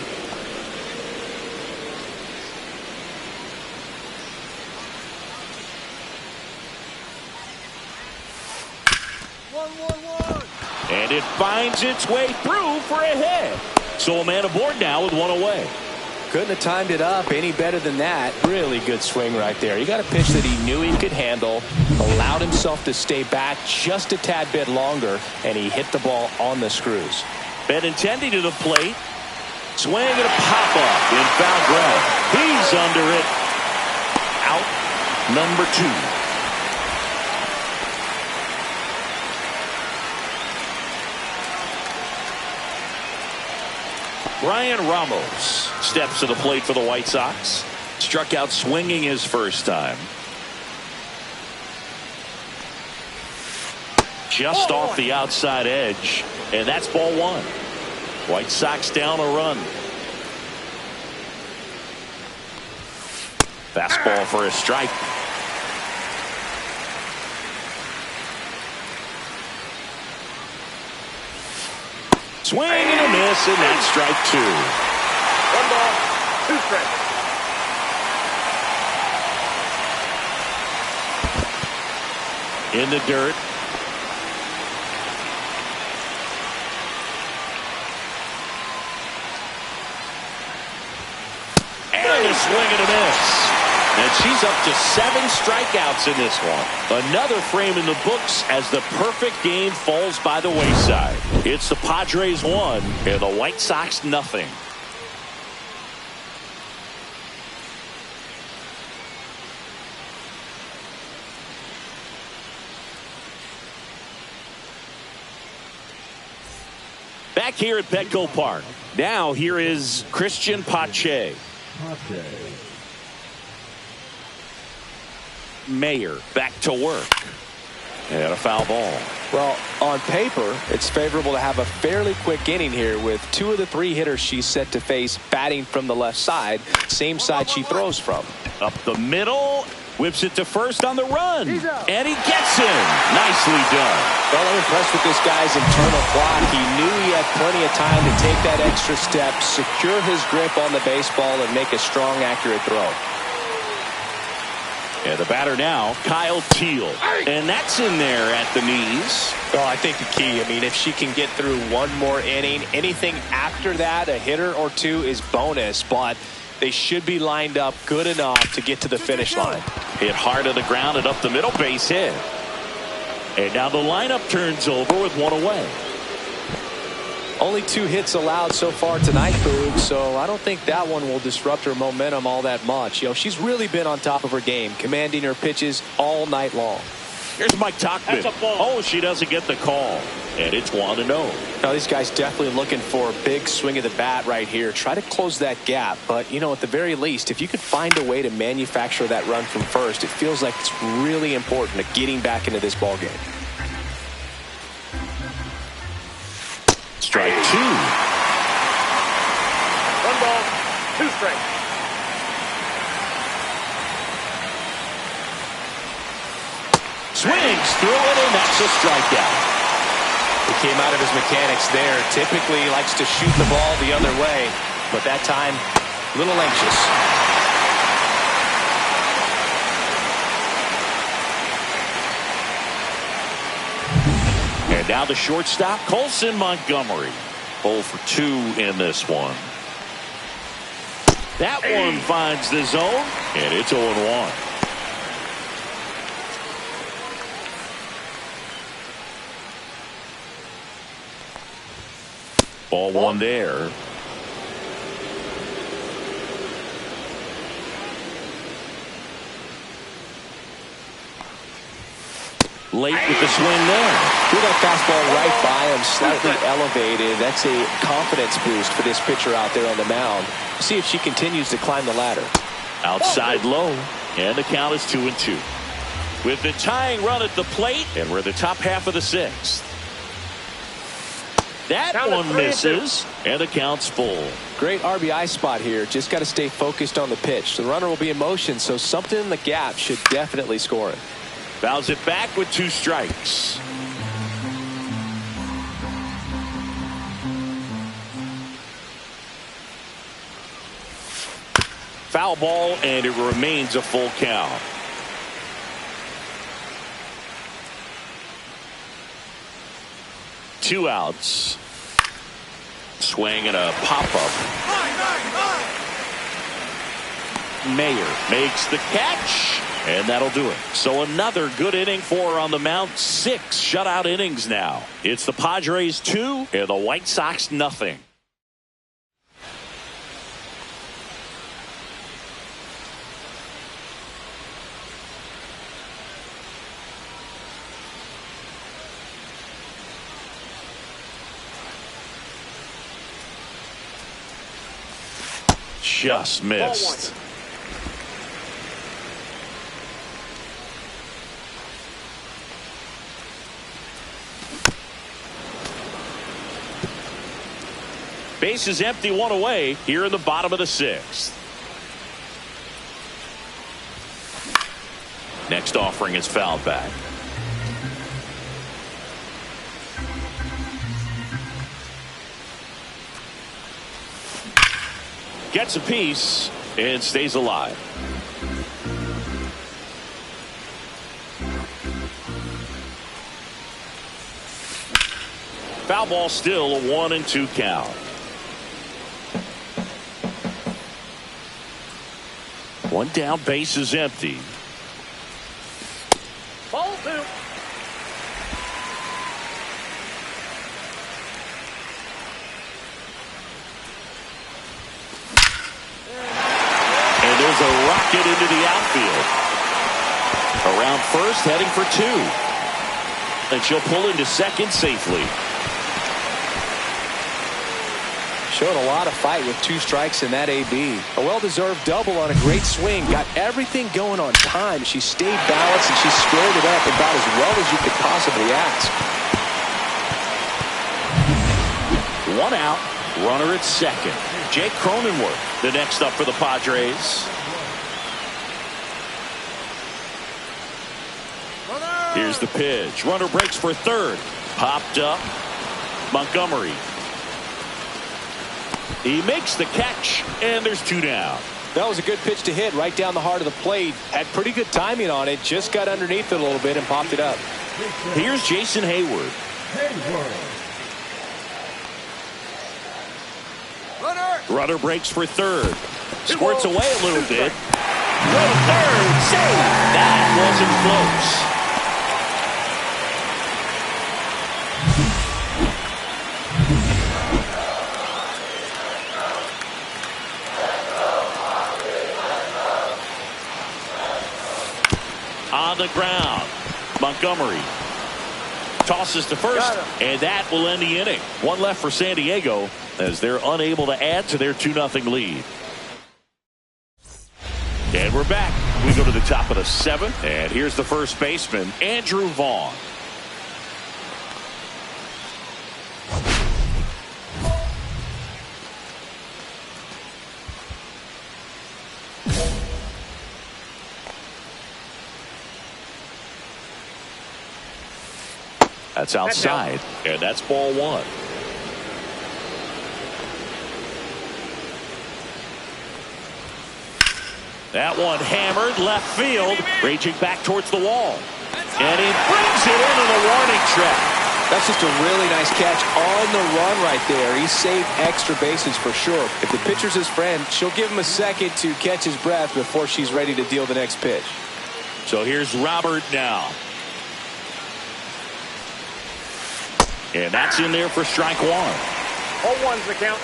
1-1-1. And it finds its way through for a hit. So a man aboard now with one away. Couldn't have timed it up any better than that. Really good swing right there. He got a pitch that he knew he could handle, allowed himself to stay back just a tad bit longer, and he hit the ball on the screws. Benintendi to the plate. Swing and a pop-up in foul ground. He's under it. Out number 2. Brian Ramos steps to the plate for the White Sox. Struck out swinging his first time. Just off the outside edge. And that's ball one. White Sox down a run. Fastball for a strike. Swing and a miss, and that's strike 2. 1 ball, 2 strikes. In the dirt. And a swing and a miss. And she's up to 7 strikeouts in this one. Another frame in the books as the perfect game falls by the wayside. It's the Padres 1 and the White Sox nothing. Back here at Petco Park. Now here is Christian Pache. Mayer back to work. And a foul ball. Well, on paper, it's favorable to have a fairly quick inning here with 2 of the 3 hitters she's set to face batting from the left side, same side she throws from. Up the middle, whips it to first on the run, and he gets him. Nicely done. Well, I'm impressed with this guy's internal clock. He knew he had plenty of time to take that extra step, secure his grip on the baseball, and make a strong, accurate throw. And the batter now, Kyle Teal. And that's in there at the knees. Well, I think the key, I mean, if she can get through one more inning, anything after that, a hitter or 2 is bonus, but they should be lined up good enough to get to the finish line. Hit hard to the ground and up the middle, base hit. And now the lineup turns over with 1 away. Only 2 hits allowed so far tonight, Boog, so I don't think that one will disrupt her momentum all that much. You know, she's really been on top of her game, commanding her pitches all night long. Here's Mike Tauchman. Oh, she doesn't get the call. And it's 1-0. Now, these guys definitely looking for a big swing of the bat right here. Try to close that gap. But, you know, at the very least, if you could find a way to manufacture that run from first, it feels like it's really important to getting back into this ball game. Strike 2. 1 ball, 2 strikes. Swings through it, and that's a strikeout. He came out of his mechanics there. Typically he likes to shoot the ball the other way, but that time a little anxious. And now the shortstop, Colson Montgomery. 0 for 2 in this one. That one finds the zone, and it's 0-1. Ball one there. Late with the swing there. Threw that fastball right by him, slightly elevated. That's a confidence boost for this pitcher out there on the mound. See if she continues to climb the ladder. Outside low, and the count is 2-2. With the tying run at the plate, and we're in the top half of the sixth. That one misses, and the count's full. Great RBI spot here. Just got to stay focused on the pitch. The runner will be in motion, so something in the gap should definitely score it. Fouls it back with 2 strikes. Foul ball, and it remains a full count. Two outs. Swing and a pop-up. Mayer makes the catch, and that'll do it. So another good inning for her on the mound. 6 shutout innings now. It's the Padres 2 and the White Sox nothing. Just missed. Base is empty, 1 away here in the bottom of the 6th. Next offering is fouled back. Gets a piece and stays alive. Foul ball, still a 1-2 count. One down, base is empty. Ball 2. And there's a rocket into the outfield. Around first, heading for 2. And she'll pull into second safely. Showed a lot of fight with 2 strikes in that AB. A well-deserved double on a great swing. Got everything going on time. She stayed balanced and she squared it up about as well as you could possibly ask. 1 out, runner at second. Jake Cronenworth, the next up for the Padres. Here's the pitch. Runner breaks for third. Popped up. Montgomery. He makes the catch, and there's 2 down. That was a good pitch to hit right down the heart of the plate. Had pretty good timing on it. Just got underneath it a little bit and popped it up. Here's Jason Hayward. Runner breaks for third. Squirts away a little bit. Go third. Save. That wasn't close. On the ground, Montgomery tosses to first, and that will end the inning. 1 left for San Diego as they're unable to add to their 2-0 lead. And we're back. We go to the top of the 7th, and here's the first baseman, Andrew Vaughn. That's outside, and that's ball 1. That one hammered left field, raging back towards the wall. And he brings it into the warning track. That's just a really nice catch on the run right there. He saved extra bases for sure. If the pitcher's his friend, she'll give him a second to catch his breath before she's ready to deal the next pitch. So here's Robert now. And that's in there for strike 1. 0-1's the count.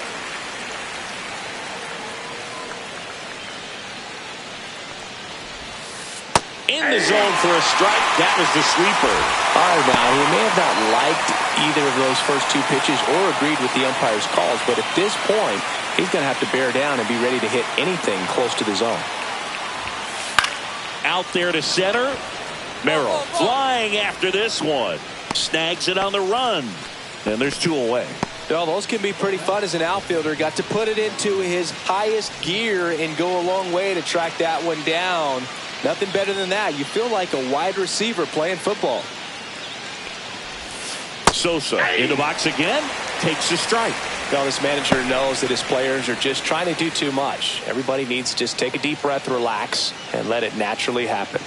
In the zone for a strike. That was the sweeper. All right, now, he may have not liked either of those first two pitches or agreed with the umpire's calls, but at this point, he's going to have to bear down and be ready to hit anything close to the zone. Out there to center. Merrill flying after this one. Snags it on the run. And there's two away. Well, those can be pretty fun as an outfielder. Got to put it into his highest gear and go a long way to track that one down. Nothing better than that. You feel like a wide receiver playing football. Sosa in the box again. Takes a strike. Well, this manager knows that his players are just trying to do too much. Everybody needs to just take a deep breath, relax, and let it naturally happen.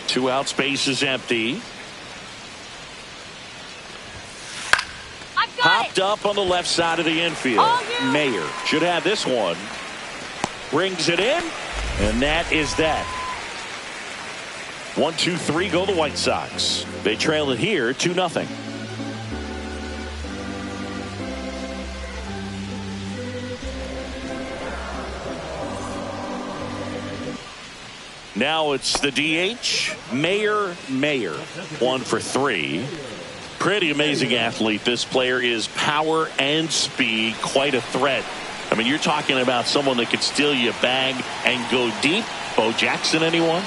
Two out, space is empty. Popped up on the left side of the infield. Mayer should have this one. Brings it in, and that is that. 1-2-3 go the White Sox. They trail it here 2-0. Now it's the DH, Mayer. 1 for 3. Pretty amazing athlete. This player is power and speed. Quite a threat. I mean, you're talking about someone that could steal you a bag and go deep. Bo Jackson, anyone?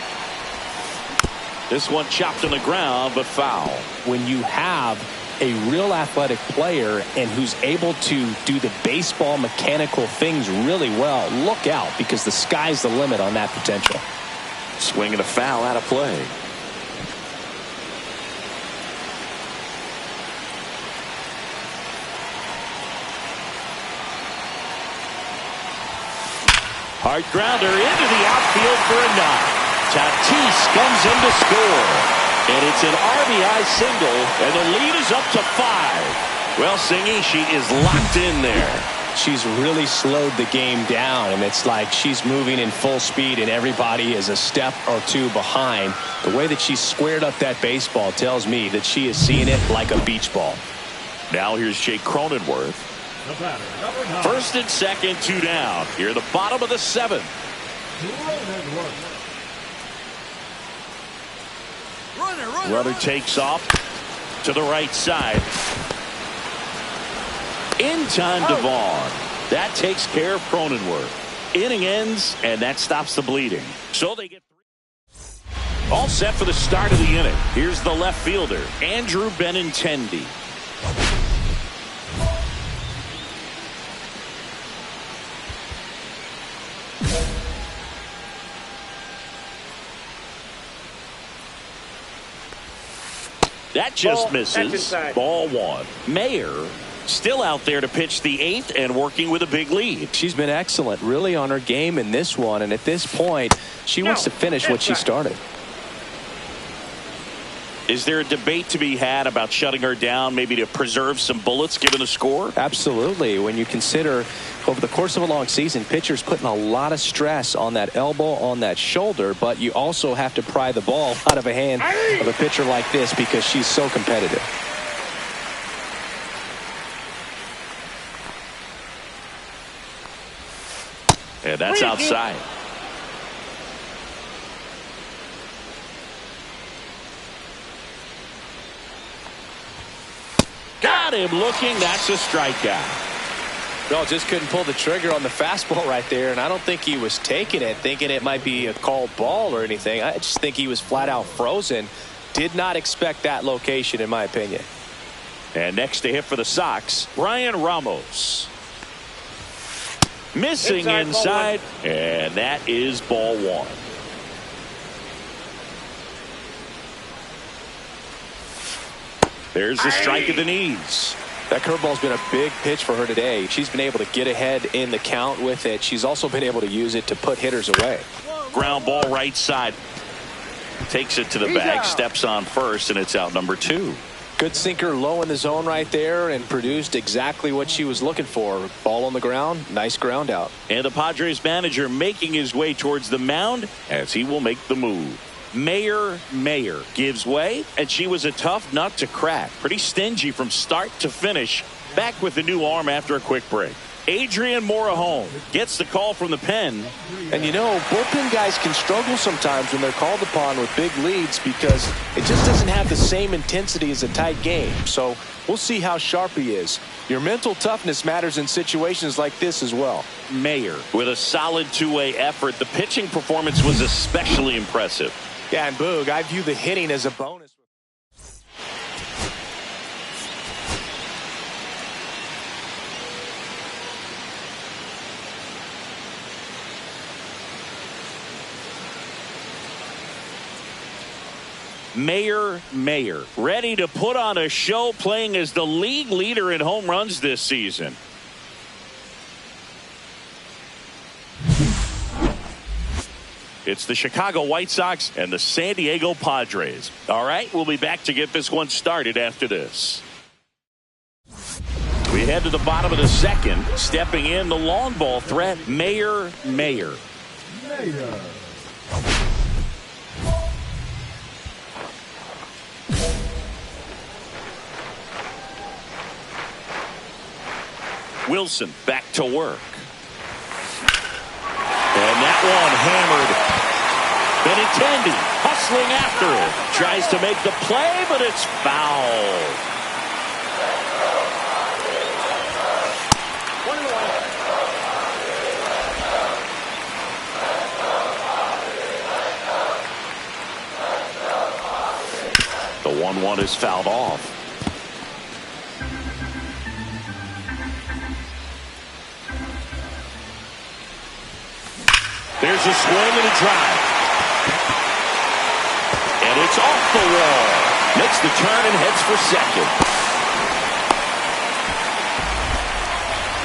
This one chopped on the ground, but foul. When you have a real athletic player and who's able to do the baseball mechanical things really well, look out, because the sky's the limit on that potential. Swinging a foul out of play. Hard grounder into the outfield for a knock. Tatis comes in to score. And it's an RBI single, and the lead is up to 5. Well, Singy, she is locked in there. She's really slowed the game down, and it's like she's moving in full speed, and everybody is a step or two behind. The way that she squared up that baseball tells me that she is seeing it like a beach ball. Now here's Jake Cronenworth. First and second, 2 down. Here at the bottom of the 7th. Runner takes off to the right side. In time to Vaughn. That takes care of Cronenworth. Inning ends, and that stops the bleeding. So they get 3. All set for the start of the inning. Here's the left fielder, Andrew Benintendi. That just misses. Ball 1. Mayer still out there to pitch the 8th and working with a big lead. She's been excellent, really on her game in this one, and at this point she wants to finish what she started. Is there a debate to be had about shutting her down, maybe to preserve some bullets given the score? Absolutely. When you consider over the course of a long season, pitchers putting a lot of stress on that elbow, on that shoulder, but you also have to pry the ball out of a hand of a pitcher like this because she's so competitive. And that's outside. Got him looking. That's a strikeout. No, just couldn't pull the trigger on the fastball right there, and I don't think he was taking it, thinking it might be a called ball or anything. I just think he was flat out frozen. Did not expect that location, in my opinion. And next to hit for the Sox, Brian Ramos. Missing inside, and that is ball 1. There's the strike at the knees. That curveball's been a big pitch for her today. She's been able to get ahead in the count with it. She's also been able to use it to put hitters away. Ground ball right side. Takes it to the bag, steps on first, and it's out number 2. Good sinker low in the zone right there and produced exactly what she was looking for. Ball on the ground, nice ground out. And the Padres manager making his way towards the mound as he will make the move. Mayer gives way, and she was a tough nut to crack. Pretty stingy from start to finish. Back with the new arm after a quick break. Adrian Morahome gets the call from the pen. And you know, bullpen guys can struggle sometimes when they're called upon with big leads because it just doesn't have the same intensity as a tight game. So we'll see how sharp he is. Your mental toughness matters in situations like this as well. Mayer with a solid two-way effort. The pitching performance was especially impressive. Yeah, and Boog, I view the hitting as a bonus. Mayer, ready to put on a show, playing as the league leader in home runs this season. It's the Chicago White Sox and the San Diego Padres. All right, we'll be back to get this one started after this. We head to the bottom of the second. Stepping in, the long ball threat, Mayer. Wilson back to work. And that one hammered. Benintendi hustling after it. Tries to make the play, but it's foul. The 1-1 is fouled off. There's a swing and a drive. And it's off the wall. Makes the turn and heads for second.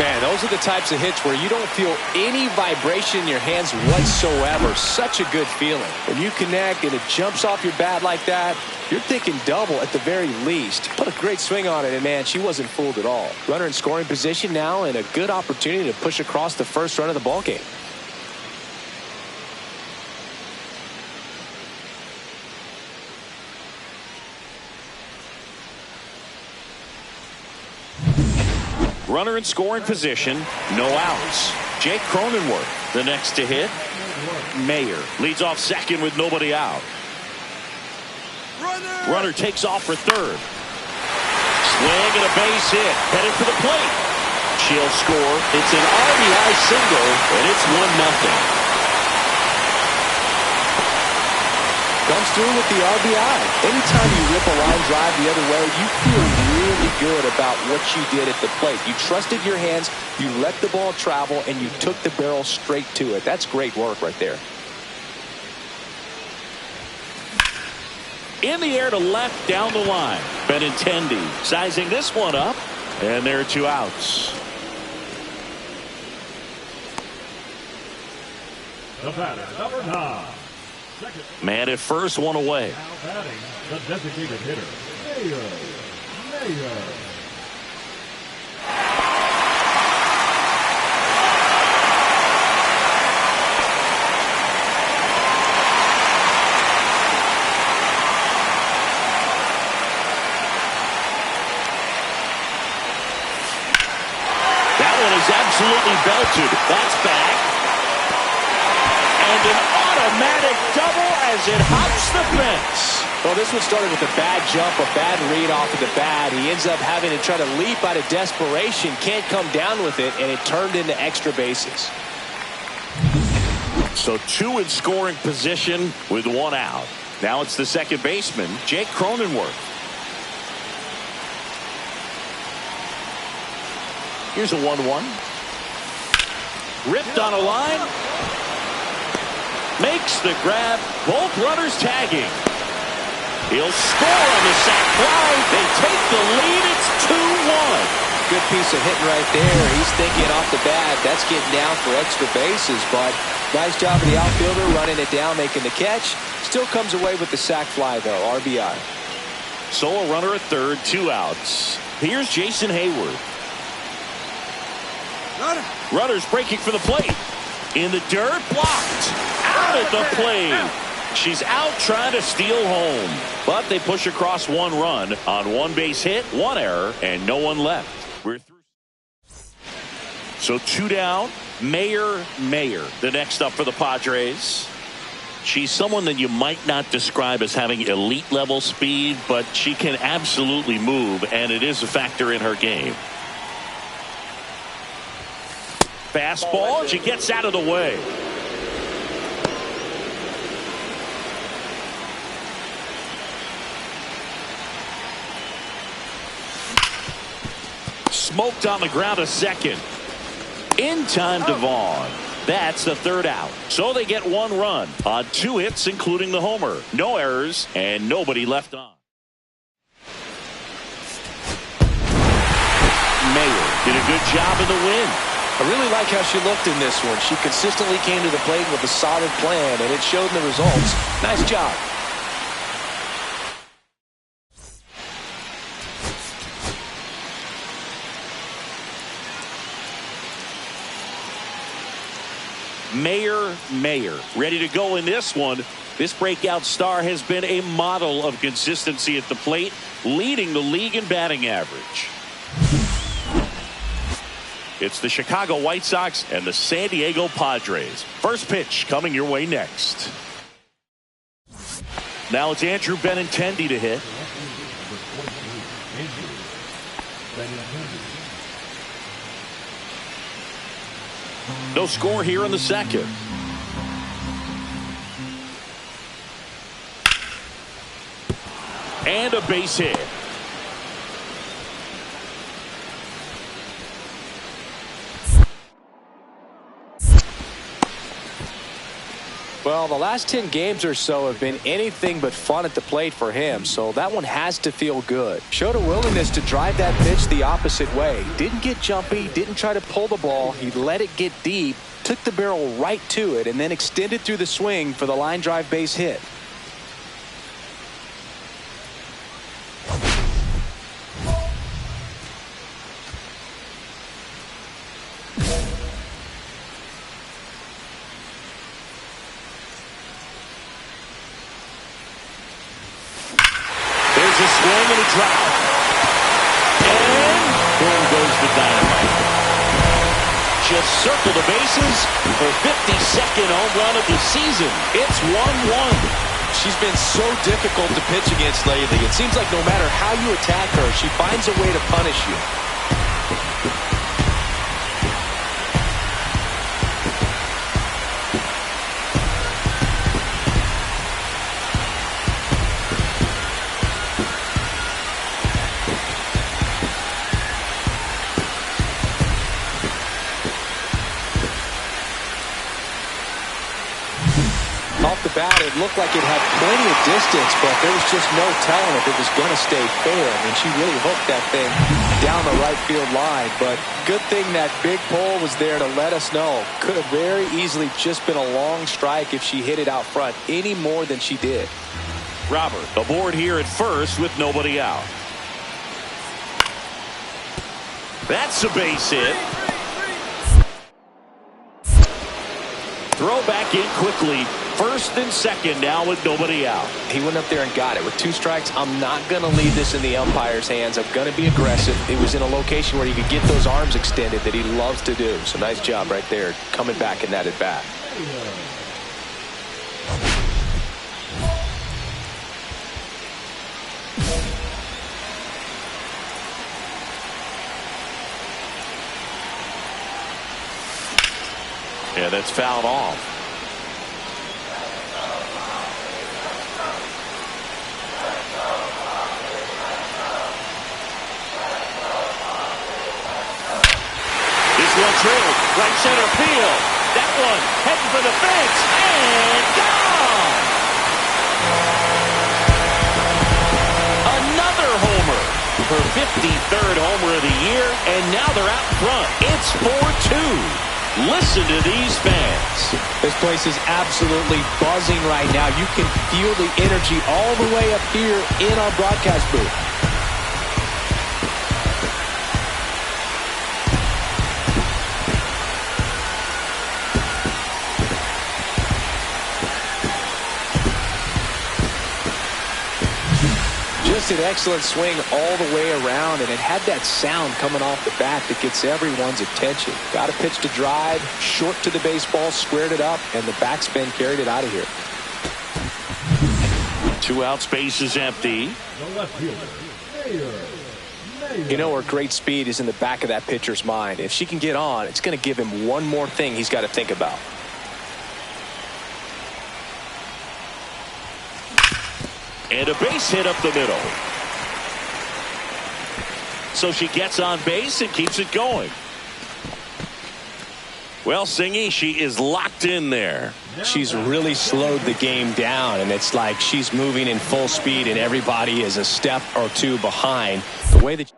Man, those are the types of hits where you don't feel any vibration in your hands whatsoever. Such a good feeling. When you connect and it jumps off your bat like that, you're thinking double at the very least. Put a great swing on it, and man, she wasn't fooled at all. Runner in scoring position now, and a good opportunity to push across the first run of the ballgame. Runner in scoring position, no outs. Jake Cronenworth, the next to hit. Mayer leads off second with nobody out. Runner takes off for third. Swing and a base hit, headed for the plate. She'll score. It's an RBI single, and it's 1-0. Comes through with the RBI. Anytime you rip a line drive the other way, you feel really good about what you did at the plate. You trusted your hands, you let the ball travel, and you took the barrel straight to it. That's great work right there. In the air to left down the line. Benintendi sizing this one up, and there are two outs. The batter, number 9. Man at first, one away. Now batting, the designated hitter, Mayer. That one is absolutely belted. That's back. And an automatic double as it hops the fence. Well, this one started with a bad jump, a bad read off of the bat. He ends up having to try to leap out of desperation, can't come down with it, and it turned into extra bases. So two in scoring position with one out. Now it's the second baseman, Jake Cronenworth. Here's a 1-1. Ripped on a line. Makes the grab. Both runners tagging. He'll score on the sac fly. They take the lead. It's 2-1. Good piece of hitting right there. He's thinking off the bat. That's getting down for extra bases, but nice job of the outfielder running it down, making the catch. Still comes away with the sac fly, though. RBI. So a runner at third, two outs. Here's Jason Hayward. Runners breaking for the plate. In the dirt, blocked. Out at the plate. She's out trying to steal home, but they push across one run on one base hit, one error, and no one left. We're through. So 2 down. Mayer, the next up for the Padres. She's someone that you might not describe as having elite level speed, but she can absolutely move, and it is a factor in her game. Fastball, she gets out of the way. Smoked on the ground, a second. In time to Vaughn. That's the 3rd out. So they get 1 run on 2 hits, including the homer. No errors and nobody left on. Mayer did a good job in the win. I really like how she looked in this one. She consistently came to the plate with a solid plan, and it showed in the results. Nice job. Mayer, ready to go in this one. This breakout star has been a model of consistency at the plate, leading the league in batting average. It's the Chicago White Sox and the San Diego Padres. First pitch coming your way next. Now it's Andrew Benintendi to hit. No score here in the second. And a base hit. Well, the last 10 games or so have been anything but fun at the plate for him, so that one has to feel good. Showed a willingness to drive that pitch the opposite way. Didn't get jumpy, didn't try to pull the ball. He let it get deep, took the barrel right to it, and then extended through the swing for the line drive base hit. Swing and a drop. And boom goes the dynamite. Just circle the bases for 52nd home run of the season. It's 1-1. She's been so difficult to pitch against lately. It seems like no matter how you attack her, she finds a way to punish you. Off the bat, it looked like it had plenty of distance, but there was just no telling if it was going to stay fair. I mean, she really hooked that thing down the right field line, but good thing that big pole was there to let us know. Could have very easily just been a long strike if she hit it out front any more than she did. Robert aboard here at first with nobody out. That's a base hit. Throw back in quickly. First and second now with nobody out. He went up there and got it. With 2 strikes, I'm not going to leave this in the umpire's hands. I'm going to be aggressive. It was in a location where he could get those arms extended that he loves to do. So nice job right there coming back in that at bat. Yeah, that's fouled off. One drilled, right center field. That one heading for the fence and gone. Another homer. Her 53rd homer of the year, and now they're out front. It's 4-2. Listen to these fans. This place is absolutely buzzing right now. You can feel the energy all the way up here in our broadcast booth. Just an excellent swing all the way around, and it had that sound coming off the bat that gets everyone's attention. Got a pitch to drive, short to the baseball, squared it up, and the backspin carried it out of here. 2 outs, base is empty. The left fielder, Mayer. You know her great speed is in the back of that pitcher's mind. If she can get on, it's going to give him one more thing he's got to think about. And a base hit up the middle. So she gets on base and keeps it going. Well, Singy, she is locked in there. She's really slowed the game down, and it's like she's moving in full speed, and everybody is a step or two behind. The way that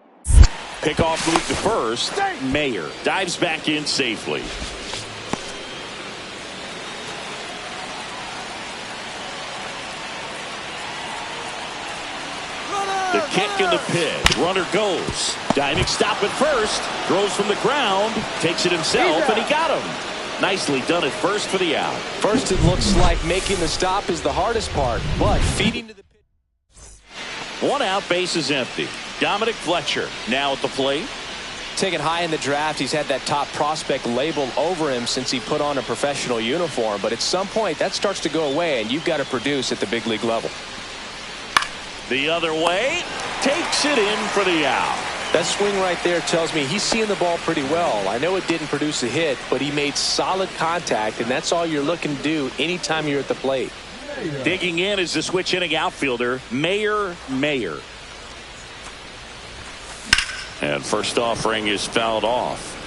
Pickoff move to first. Mayer dives back in safely. The kick and the pitch. Runner goes. Diving stop at first. Throws from the ground. Takes it himself, and he got him. Nicely done at first for the out. First, it looks like making the stop is the hardest part, but feeding to the pitch. 1 out, base is empty. Dominic Fletcher now at the plate. Taken high in the draft, he's had that top prospect label over him since he put on a professional uniform, but at some point that starts to go away, and you've got to produce at the big league level. The other way, takes it in for the out. That swing right there tells me he's seeing the ball pretty well. I know it didn't produce a hit, but he made solid contact, and that's all you're looking to do anytime you're at the plate. Digging in is the switch hitting outfielder, Mayer. And first offering is fouled off.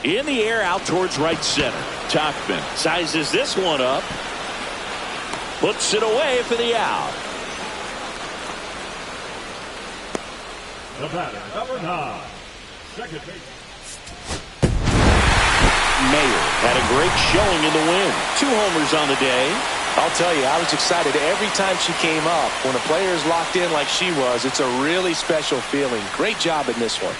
In the air out towards right center. Tauchman sizes this one up. Puts it away for the out. The batter, number 9, second base. Mayer had a great showing in the win. 2 homers on the day. I'll tell you, I was excited every time she came up. When a player is locked in like she was, it's a really special feeling. Great job in this one.